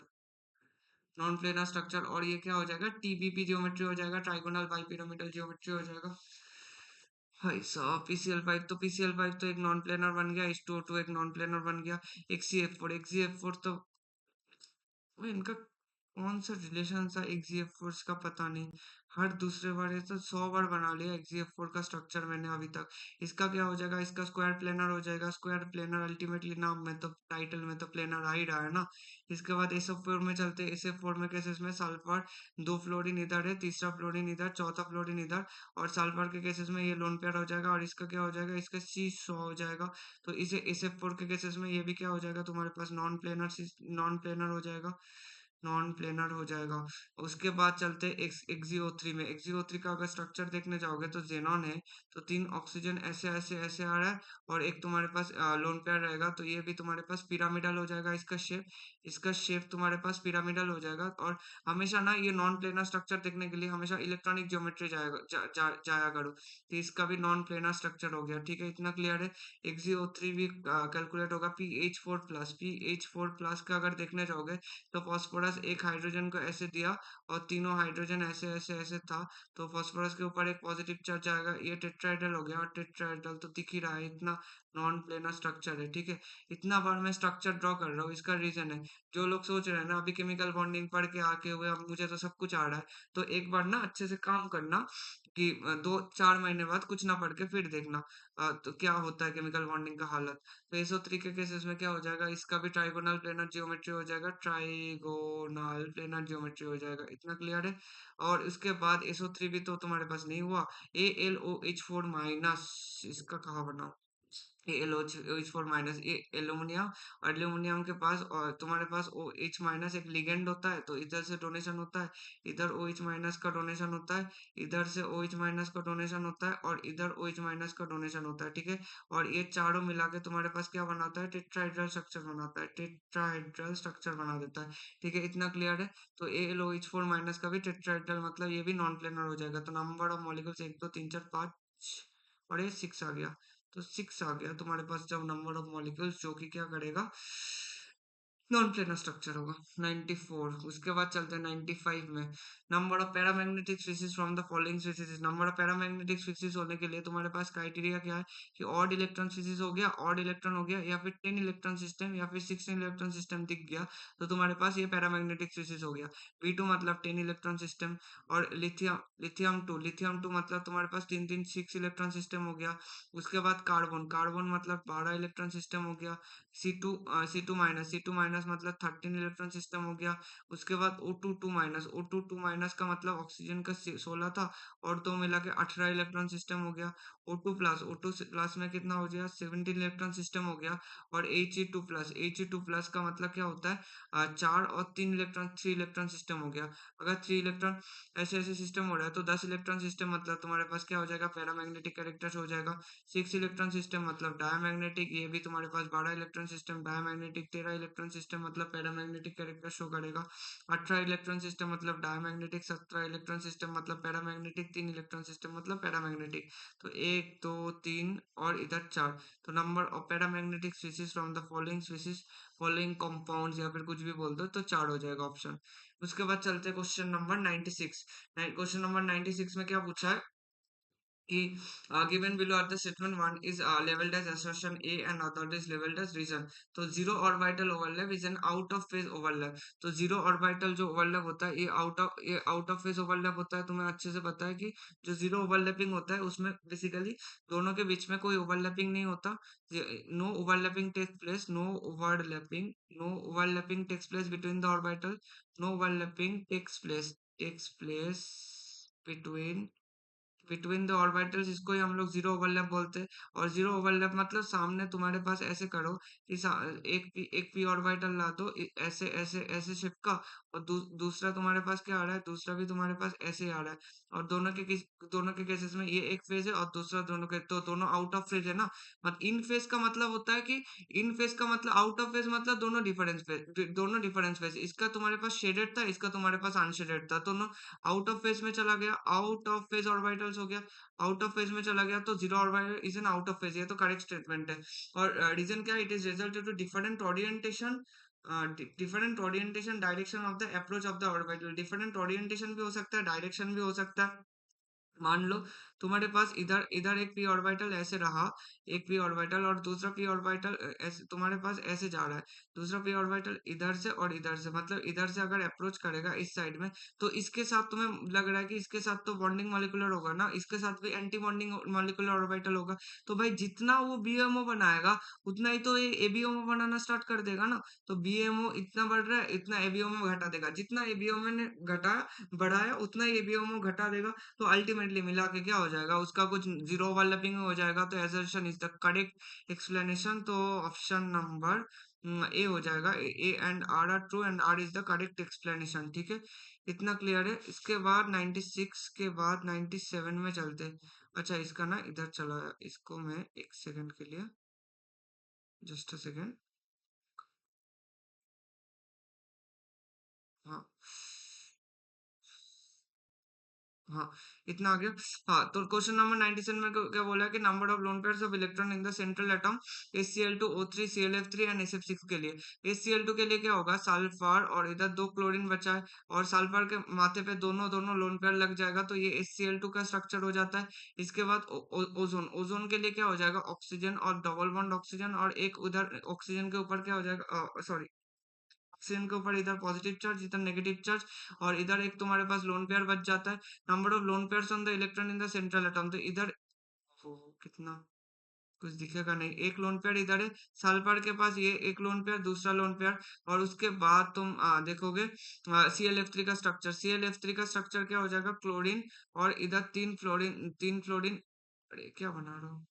[SPEAKER 1] non planar structure, और ये क्या हो जाएगा, TBP ज्योमेट्री हो जाएगा, ट्राइगोनल बाइपिरामिडल ज्योमेट्री हो जाएगा। भाई साहब, PCl5 तो एक नॉन प्लेनर बन गया, H2O2 एक नॉन प्लेनर बन गया, एक CF4 तो, इनका कौन सा रिलेशन था एक्सजीएफ फोर्स का पता नहीं। हर दूसरे बार ये तो 100 बार बना लिया एक्सजीएफ फोर का स्ट्रक्चर मैंने अभी तक। इसका क्या हो जाएगा, इसका स्क्वायर प्लेनर हो जाएगा। स्क्वायर प्लेनर अल्टीमेटली नाम में तो टाइटल में तो प्लेनर आ ही रहा है ना। इसके बाद एसएफ फोर में चलते, एसएफ फोर में केसेस में सल्फर 2 फ्लोरीन इधर है, तीसरा फ्लोरीन इधर, चौथा फ्लोरीन इधर। और सल्फर के केसेस में ये लोन पेयर हो जाएगा और इसका क्या हो जाएगा, इसका C100 हो जाएगा। तो इसे एसएफ फोर के केसेस में ये भी क्या हो जाएगा तुम्हारे पास, नॉन प्लेनर हो जाएगा, नॉन प्लेनर हो जाएगा। उसके बाद चलते एक्सजीओ3 में। एक्सजीओ3 का अगर स्ट्रक्चर देखने जाओगे तो जेनॉन है, तो 3 ऑक्सीजन ऐसे ऐसे ऐसे आ रहा है और एक तुम्हारे पास लोन पेयर रहेगा, तो ये भी तुम्हारे पास पिरामिडल हो जाएगा। इसका शेप तुम्हारे पास पिरामिडल हो जाएगा। और हमेशा ना ये नॉन प्लेनर स्ट्रक्चर देखने के लिए हमेशा इलेक्ट्रॉनिक ज्योमेट्री जाया करो। तो इसका भी नॉन प्लेनर स्ट्रक्चर हो गया, ठीक है, इतना क्लियर है। एक्सजीओ3 भी कैलकुलेट होगा पीएच4 प्लस का अगर देखने जाओगे तो फास्फोरस एक हाइड्रोजन को ऐसे दिया और तीनों हाइड्रोजन ऐसे ऐसे ऐसे था, तो फास्फोरस के ऊपर एक पॉजिटिव चार्ज आएगा, ये टेट्राहेड्रल हो गया। और टेट्राहेड्रल तो दिख ही रहा है, इतना नॉन प्लेनर स्ट्रक्चर है, ठीक है। इतना बार मैं स्ट्रक्चर ड्रॉ कर रहा हूँ, इसका रीजन है, जो लोग सोच रहे हैं ना अभी केमिकल बॉन्डिंग पढ़ के आके हुए अब मुझे तो सब कुछ आ रहा है, तो एक बार ना अच्छे से काम करना कि 2-4 महीने बाद कुछ ना पढ़ के फिर देखना तो क्या होता है केमिकल बॉन्डिंग का हालत। तो एसओ3 के केसेस में क्या हो जाएगा, इसका भी ट्राइगोनल प्लेनर जियोमेट्री हो जाएगा, ट्राइगोनल प्लेनर जियोमेट्री हो जाएगा, इतना क्लियर है। और उसके बाद एसओ3 भी तो तुम्हारे पास नहीं हुआ। AlOH4 माइनस, इसका कहाँ बना, AlOH4 माइनस, ये एल्यूमिनियम। एल्यूमिनियम के पास और तुम्हारे पास OH माइनस एक लिगेंड होता है, तो इधर से डोनेशन होता है, इधर OH माइनस का डोनेशन होता है, इधर से OH माइनस का डोनेशन होता है और इधर OH माइनस का डोनेशन होता है, ठीक है। और ये चारों मिला के तुम्हारे पास क्या बनाता है, टेट्राहेड्रल स्ट्रक्चर बनाता है, टेट्राहेड्रल स्ट्रक्चर बना देता है, ठीक है, इतना क्लियर है। तो AlOH4 माइनस का भी टेट्राहेड्रल मतलब ये भी नॉन प्लेनर हो जाएगा। तो नंबर ऑफ मॉलिक्यूल्स 1 2 3 4 5 और ये 6 आ गया। तो 6 आ गया तुम्हारे पास जब नंबर ऑफ मॉलिक्यूल्स, जो कि क्या करेगा, नॉन प्लेनर स्ट्रक्चर होगा। 94, उसके बाद चलते हैं 95 में। Number of paramagnetic species from the following species. Number of paramagnetic species होने के लिए तुम्हारे पास क्राइटेरिया क्या है कि ऑड इलेक्ट्रॉन स्पीशीज हो गया, ऑड इलेक्ट्रॉन हो गया, या फिर 10 इलेक्ट्रॉन सिस्टम या फिर 16 इलेक्ट्रॉन सिस्टम दिख गया, तो तुम्हारे पास ये पैरामैग्नेटिक स्पीशीज हो गया। V2 मतलब 10 इलेक्ट्रॉन सिस्टम। और लिथियम टू मतलब तुम्हारे पास 3 3 6 इलेक्ट्रॉन सिस्टम हो गया। उसके बाद कार्बन मतलब 12 इलेक्ट्रॉन सिस्टम हो गया। सी टू माइनस मतलब 13 इलेक्ट्रॉन सिस्टम हो गया। उसके बाद O22 माइनस का मतलब ऑक्सीजन का 16 था और दो मिला के 18 इलेक्ट्रॉन सिस्टम हो गया। O2 प्लस में कितना हो गया, 17 इलेक्ट्रॉन सिस्टम हो गया। और He2 प्लस का मतलब क्या होता है, 4 और 3 इलेक्ट्रॉन, 3 इलेक्ट्रॉन सिस्टम हो गया। अगर 3 इलेक्ट्रॉन ऐसे ऐसे सिस्टम हो रहा है तो 10 इलेक्ट्रॉन सिस्टम मतलब तुम्हारे पास क्या हो जाएगा, पैरामैग्नेटिक कैरेक्टर्स हो जाएगा। 6 इलेक्ट्रॉन सिस्टम मतलब डायमैग्नेटिक, ये भी तुम्हारे पास 12 electron system diamagnetic. 13 electron system मतलब पैरामैग्नेटिक कैरेक्टर शो करेगा। 18 इलेक्ट्रॉन सिस्टम मतलब डायमैग्नेटिक। 17 इलेक्ट्रॉन सिस्टम मतलब पैरामैग्नेटिक। 3 इलेक्ट्रॉन सिस्टम मतलब पैरामैग्नेटिक। तो 1 2 3 और इधर 4। तो number of paramagnetic species from the following species, following compounds या फिर कुछ भी बोल दो, तो 4 हो जाएगा ऑप्शन। उसके बाद चलते हैं क्वेश्चन नंबर 96। क्वेश्चन नंबर 96 में क्या पूछा है कि given below are the statement one is labeled as assertion A and other is labeled as reason। तो zero orbital overlap is an out of phase overlap. तो जीरो ऑर्बिटल जो overlap होता है ये आउट ऑफ फेज ओवरलैप होता है। तुम्हें अच्छे से पता है कि जो जीरो ओवरलैपिंग होता है उसमें बेसिकली दोनों के बीच में कोई ओवरलैपिंग नहीं होता। No overlapping takes place between the orbital. No overlapping takes place between between the orbitals, इसको ही हम लोग जीरो ओवरलैप बोलते हैं। और जीरो ओवरलैप मतलब सामने तुम्हारे पास ऐसे करो कि एक पी ऑर्बिटल ला दो, ऐसे ऐसे ऐसे शिफ्ट का। और दूसरा तुम्हारे पास क्या आ रहा है, दूसरा भी तुम्हारे पास ऐसे ही आ रहा है। और दोनों के केसेस में ये एक फेज है और दूसरा दोनों के, तो दोनों आउट ऑफ फेज है ना। इन फेज का मतलब होता है कि इन फेज का मतलब आउट ऑफ फेज मतलब दोनों डिफरेंस फेज। इसका तुम्हारे पास शेडेड था, इसका तुम्हारे पास अनशेडेड था, दोनों आउट ऑफ फेज में चला गया। आउट ऑफ फेज ऑर्बिटल्स हो गया, आउट ऑफ फेज में चला गया तो zero orbital is an out of phase, ये तो करेक्ट स्टेटमेंट है। और रीजन क्या है, it is result to different orientation direction of the approach of the orbital. Different orientation भी हो सकता है, डायरेक्शन भी हो सकता है। मान लो तुम्हारे पास इधर इधर एक p ऑर्बिटल ऐसे रहा, एक p ऑर्बिटल और दूसरा p ऑर्बिटल ऐसे तुम्हारे पास ऐसे जा रहा है, दूसरा p ऑर्बिटल इधर से और इधर से, मतलब इधर से अगर अप्रोच करेगा इस साइड में, तो इसके साथ तुम्हें लग रहा है कि इसके साथ तो बॉन्डिंग मॉलिक्यूलर होगा ना, इसके साथ भी एंटी बॉन्डिंग मॉलिक्यूलर ऑर्बिटल होगा। तो भाई जितना वो बीएमओ बनाएगा उतना ही तो ये एबीओमो बनाना स्टार्ट कर देगा ना। तो बीएमओ इतना बढ़ रहा है, इतना एबीओमो घटा देगा, जितना एबीओमो ने घटा बढ़ाया उतना ही एबीओमो घटा देगा। तो अल्टीमेटली मिला के क्या हो जाएगा, उसका कुछ जीरो ओवरलैपिंग हो जाएगा। तो assertion is the correct explanation. तो ऑप्शन नंबर ए हो जाएगा। A and R are true and R is the correct explanation. ठीक है, इतना क्लियर है। इसके बाद 96 के बाद 97 में चलते हैं। अच्छा इसका ना इधर चला, इसको मैं एक सेकंड के लिए, जस्ट अ सेकंड। हाँ हाँ, इतना आ गया। हाँ, तो क्वेश्चन नंबर 97 में क्या बोला है कि number of lone pairs of electron in the central atom HCl2 O3 ClF3 and SF6 के लिए। HCl2 के लिए क्या होगा, सल्फर, और इधर दो क्लोरीन बचा है, और सल्फर के माथे पे दोनों दोनों लोन पेयर लग जाएगा, तो ये HCl2 का स्ट्रक्चर हो जाता है। इसके बाद ओजोन, ओजोन के लिए क्या हो जाएगा, ऑक्सीजन और डबल बॉन्ड ऑक्सीजन, और एक उधर ऑक्सीजन के ऊपर क्या हो जाएगा, सॉरी, ऑक्सीजन के ऊपर इधर पॉजिटिव चार्ज, इधर नेगेटिव चार्ज, और इधर एक तुम्हारे पास लोन पेयर बच जाता है। Number of lone pairs on the electron in the central atom, तो इधर वो कितना, कुछ दिखेगा नहीं, एक लोन पेयर इधर है। सल्फर के पास ये एक लोन पेयर, दूसरा लोन पेयर, और उसके बाद तुम देखोगे ClF3 का स्ट्रक्चर, ClF3 का स्ट्रक्चर क्या हो जाएगा, क्लोरीन, और इधर तीन फ्लोरीन, तीन फ्लोरीन। अरे क्या बना रहा हूँ,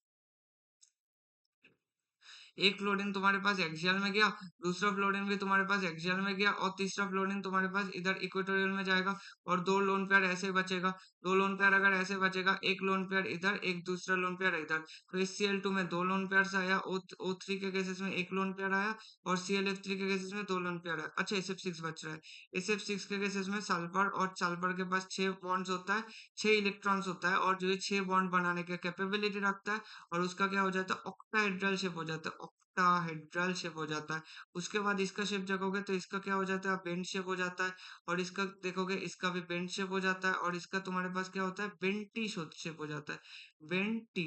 [SPEAKER 1] एक फ्लोरीन तुम्हारे पास एक्सियल में गया, दूसरा फ्लोरीन भी तुम्हारे पास एक्सियल में गया, और तीसरा फ्लोरीन तुम्हारे पास इधर इक्वेटोरियल में जाएगा, और दो लोन पेयर ऐसे बचेगा। दो लोन पेयर अगर ऐसे बचेगा, एक लोन पेयर इधर, एक दूसरा लोन पेयर इधर, तो इस Cl2 में दो लोन पेयर आया, O3 के केसेस में एक लोन पेयर आया, और ClF3 के केसेस में दो लोन पेयर आया। अच्छा SF6 बच रहा है। SF6 के केसेस में सल्फर, और सल्फर के पास 6 बॉन्ड्स होता है, 6 इलेक्ट्रॉन्स होता है, और जो ये 6 बॉन्ड बनाने की कैपेबिलिटी रखता है, और उसका क्या हो जाता है, ऑक्टाहेड्रल शेप हो जाता है, ऑक्टाहेड्रल शेप हो जाता है। उसके बाद इसका शेप देखोगे तो इसका क्या हो जाता है, बेंड शेप हो जाता है, और इसका देखोगे इसका भी बेंड शेप हो जाता है, और इसका तुम्हारे पास क्या होता है, बेंटी शेप हो जाता है, बेंटी,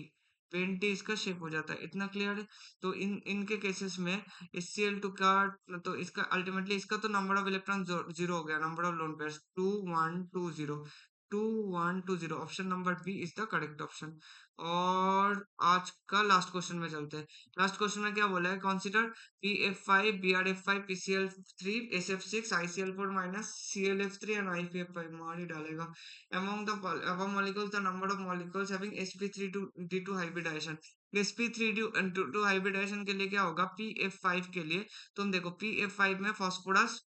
[SPEAKER 1] बेंटी इसका शेप हो जाता है। इतना क्लियर है। तो इन इनके केसेस में HCl2 का, तो इसका अल्टीमेटली इसका तो नंबर ऑफ इलेक्ट्रॉन जीरो हो गया, number of lone pairs 2120, 2120, option number B is the correct option. और आज का लास्ट क्वेश्चन में चलते हैं। लास्ट क्वेश्चन में क्या बोला है, consider PF5 BrF5 PCl3 SF6 ICl4 minus ClF3 and IPF5, मार ही डालेगा। among the above molecules the number of molecules having sp3d2 hybridization। sp3d2 hybridization के लिए क्या होगा, PF5 के लिए तुम देखो PF5 में फास्फोरस,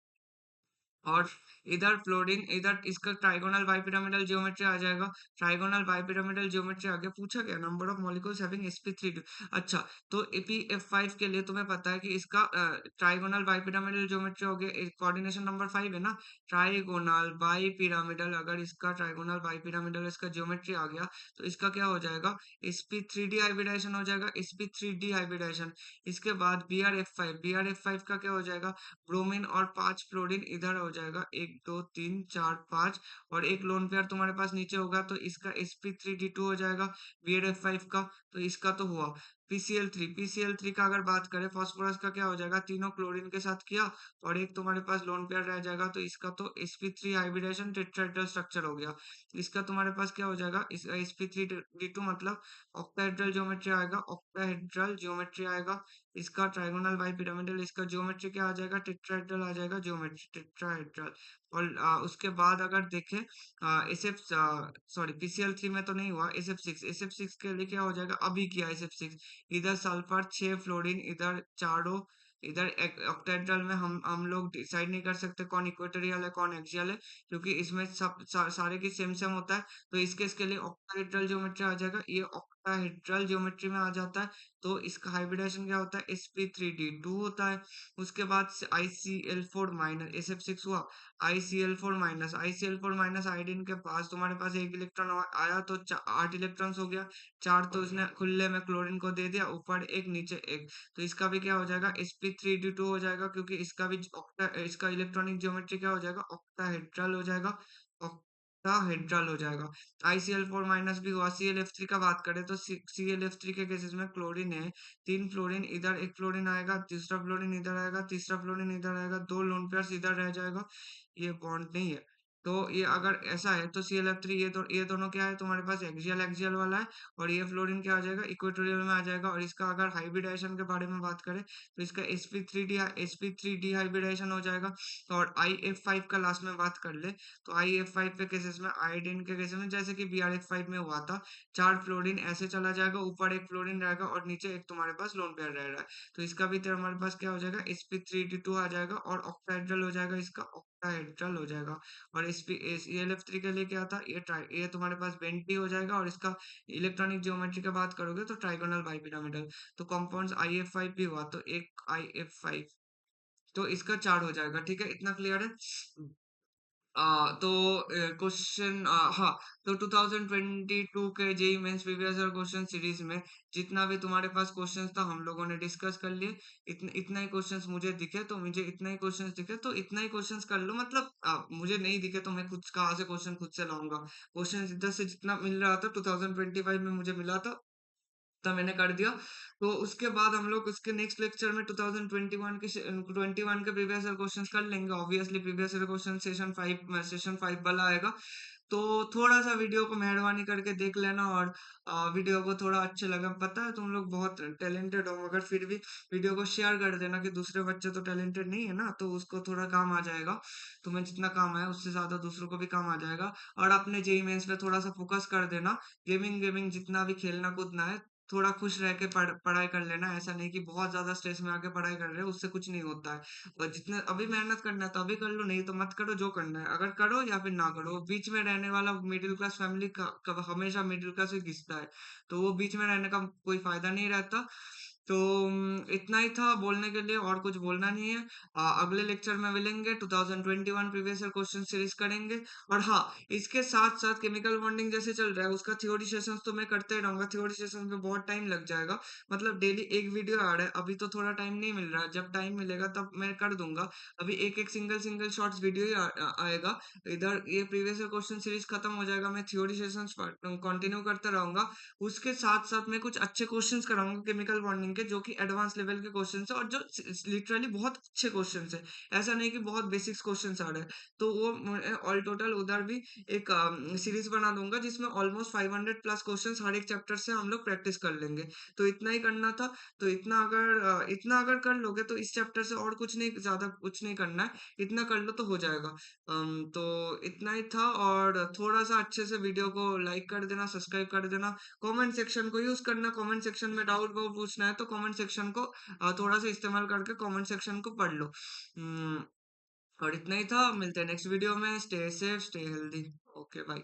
[SPEAKER 1] और इधर फ्लोरीन, इधर इसका ट्राइगोनल बाइपिरामिडल ज्योमेट्री आ जाएगा। ट्राइगोनल बाइपिरामिडल ज्योमेट्री आगे पूछा गया, number of molecules having sp3। अच्छा, तो PF5 के लिए तुम्हें पता है कि इसका ट्राइगोनल बाइपिरामिडल ज्योमेट्री हो गया, कोऑर्डिनेशन नंबर 5 है ना, ट्राइगोनल बाइपिरामिडल, अगर इसका ट्राइगोनल बाइपिरामिडल इसका ज्योमेट्री आ गया, तो इसका क्या हो जाएगा, sp3d हाइब्रिडाइजेशन हो जाएगा, sp3d हाइब्रिडाइजेशन। इसके बाद Br F5, Br F5 का क्या हो जाएगा, ब्रोमीन और 5 फ्लोरीन इधर हो जाएगा, 1 2 3 4 5, और एक लोन पेयर तुम्हारे पास नीचे होगा, तो इसका sp3d2 हो जाएगा BrF5 का। तो इसका तो हुआ। PCl3, PCl3 का अगर बात करें, फास्फोरस का क्या हो जाएगा, तीनों क्लोरीन के साथ किया, और एक तुम्हारे पास लोन पेयर रह जाएगा, तो इसका तो sp3 हाइब्रिडेशन टेट्राहेड्रल स्ट्रक्चर हो गया। इसका तुम्हारे पास क्या हो जाएगा, इसका sp3d2 मतलब ऑक्टाहेड्रल ज्योमेट्री आएगा, ऑक्टाहेड्रल ज्योमेट्री आएगा। इसका ट्राइगोनल बाइपिरामिडल, इसका ज्योमेट्री क्या आ जाएगा, टेट्राहेड्रल आ जाएगा, ज्योमेट्री टेट्राहेड्रल। और उसके बाद अगर देखें एस एफ, सॉरी PCl3 में तो नहीं हुआ, SF6, SF6 के लिए क्या हो जाएगा, अभी किया SF6, इधर सल्फर 6 फ्लोरीन, इधर चारों, इधर ऑक्टेड्रल में हम लोग डिसाइड नहीं कर सकते कौन इक्वेटोरियल है कौन एक्सियल है, क्योंकि इसमें सब सारे की सेम सेम होता है। तो इसके इसके लिए ऑक्टाहेड्रल ज्योमेट्री आ जाएगा, ये ऑक्टाहेड्रल ज्योमेट्री में आ जाता है। तो इसका हाइब्रिडेशन क्या होता है, sp3d2 होता है। उसके बाद से ICl4 माइनस, SF6 हुआ, ICl4 minus, ICl4 minus iodine के पास तुम्हारे पास एक इलेक्ट्रॉन आया, तो 8 इलेक्ट्रॉन्स हो गया, चार तो उसने खुले में क्लोरीन को दे दिया, ऊपर एक नीचे एक। तो इसका भी क्या हो जाएगा, sp3d2 हो जाएगा, क्योंकि इसका भी इसका इलेक्ट्रॉनिक ज्योमेट्री क्या हो जाएगा, ऑक्टाहेड्रल हो जाएगा। ऑक्टाहेड्रल हो जाएगा। ICl4 माइनस भी हुआ। ClF3 का बात करें तो ClF3 के केसेस में क्लोरीन है, 3 फ्लोरीन इधर, 1 फ्लोरीन आएगा, तीसरा फ्लोरीन इधर आएगा, तीसरा फ्लोरीन इधर आएगा, 2 लोन पेयर्स इधर रह जाएगा। ये बॉन्ड नहीं है। तो ये अगर ऐसा है तो ClF3 ये दोनों क्या है तुम्हारे पास, एक्सियल एक्सियल वाला है, और ये फ्लोरीन क्या आ जाएगा, इक्वेटोरियल में आ जाएगा। और इसका अगर हाइब्रिडाइजेशन के बारे में बात करें तो इसका sp3 डिहाइब्रिडाइजेशन हो जाएगा। और IF5 का लास्ट में बात कर ले तो IF5 के केसेस में, आयोडीन के केसेस में, जैसे कि BrF5 में हुआ था, 4 फ्लोरीन ऐसे चला जाएगा, ऊपर 1 फ्लोरीन रहेगा और नीचे एक तुम्हारे पास लोन पेयर रह रहा है। तो इसका भी तेरा हमारे पास क्या हो जाएगा, sp3d2 आ जाएगा और ऑक्टाहेड्रल हो जाएगा, इसका ऑक्टाहेड्रल हो जाएगा। और ELF3 के लिए क्या था, ये तुम्हारे पास बेंटी हो जाएगा। और इसका इलेक्ट्रॉनिक ज्योमेट्री की बात करोगे तो ट्राइगोनल बाइपिरामिडल। तो कंपाउंड्स IF5 भी हुआ तो एक IF5, तो इसका 4 हो जाएगा। ठीक है, इतना क्लियर है। तो क्वेश्चन, हाँ, तो 2022 के JEE Mains previous year question series में जितना भी तुम्हारे पास क्वेश्चंस था हम लोगों ने डिस्कस कर लिए। इतना ही क्वेश्चंस मुझे दिखे तो मुझे इतना ही क्वेश्चंस दिखे तो इतना ही क्वेश्चंस कर लो। मतलब मुझे नहीं दिखे तो मैं खुद कहाँ से क्वेश्चन खुद से लाऊंगा। क्वेश्चंस इधर से जितना मिल रहा था 2025 में मुझे मिला था, तो मैंने कर दिया। तो उसके बाद हम लोग उसके नेक्स्ट लेक्चर में 2021 के प्रीवियस ईयर क्वेश्चंस कर लेंगे। Obviously previous year question session 5 वाला आएगा। तो थोड़ा सा वीडियो को मेहरबानी करके देख लेना। और वीडियो को थोड़ा अच्छा लगा, पता है तुम लोग बहुत टैलेंटेड हो, मगर फिर भी वीडियो को शेयर कर देना कि दूसरे बच्चे तो टैलेंटेड नहीं है ना, तो उसको थोड़ा काम आ जाएगा। तुम्हें जितना काम आया उससे ज्यादा दूसरों को भी काम आ जाएगा। और अपने जेईई मेंस पे थोड़ा सा फोकस कर देना। गेमिंग गेमिंग जितना भी खेलना कूदना है, थोड़ा खुश रह के पढ़ाई कर लेना। ऐसा नहीं कि बहुत ज्यादा स्ट्रेस में आके पढ़ाई कर रहे हो, उससे कुछ नहीं होता है। और जितने अभी मेहनत करना है तो अभी कर लो, नहीं तो मत करो। जो करना है अगर करो या फिर ना करो, बीच में रहने वाला मिडिल क्लास फैमिली का हमेशा मिडिल क्लास ही घिसता है। तो वो बीच में रहने का कोई फायदा नहीं रहता। तो इतना ही था बोलने के लिए, और कुछ बोलना नहीं है। अगले लेक्चर में मिलेंगे, 2021 प्रीवियस ईयर क्वेश्चन सीरीज करेंगे। और हाँ, इसके साथ साथ केमिकल बॉन्डिंग जैसे चल रहा है उसका थ्योरी सेशंस तो मैं करते ही रहूंगा। थ्योरी सेशंस में बहुत टाइम लग जाएगा, मतलब डेली एक वीडियो आ रहा है। अभी तो थोड़ा टाइम नहीं मिल रहा है, जब टाइम मिलेगा तब मैं कर दूंगा। अभी एक एक सिंगल सिंगल शॉर्ट्स वीडियो ही आएगा। इधर ये प्रीवियस ईयर क्वेश्चन सीरीज खत्म हो जाएगा, मैं थ्योरी सेशंस कंटिन्यू करता रहूंगा। उसके साथ साथ मैं कुछ अच्छे क्वेश्चंस कराऊंगा केमिकल बॉन्डिंग के, जो कि एडवांस लेवल के क्वेश्चंस है और जो लिटरली बहुत अच्छे क्वेश्चंस है। ऐसा नहीं कि बहुत बेसिक्स क्वेश्चंस आ रहे हैं। तो वो ऑल टोटल उधर भी एक सीरीज बना दूंगा जिसमें ऑलमोस्ट 500 प्लस क्वेश्चंस हर एक चैप्टर से हम लोग प्रैक्टिस कर लेंगे। तो इतना ही करना था। तो इतना अगर कर लोगे तो इस चैप्टर से और कुछ नहीं, ज्यादा कुछ नहीं करना है। इतना कर लो तो हो जाएगा। तो इतना ही था। और थोड़ा सा अच्छे से वीडियो को लाइक कर देना, सब्सक्राइब कर देना। कमेंट सेक्शन को यूज करना, कमेंट सेक्शन में डाउट वाउट पूछना है तो कमेंट सेक्शन को थोड़ा सा इस्तेमाल करके कमेंट सेक्शन को पढ़ लो। और इतना ही था, मिलते हैं नेक्स्ट वीडियो में। Stay safe, stay healthy. Okay, bye.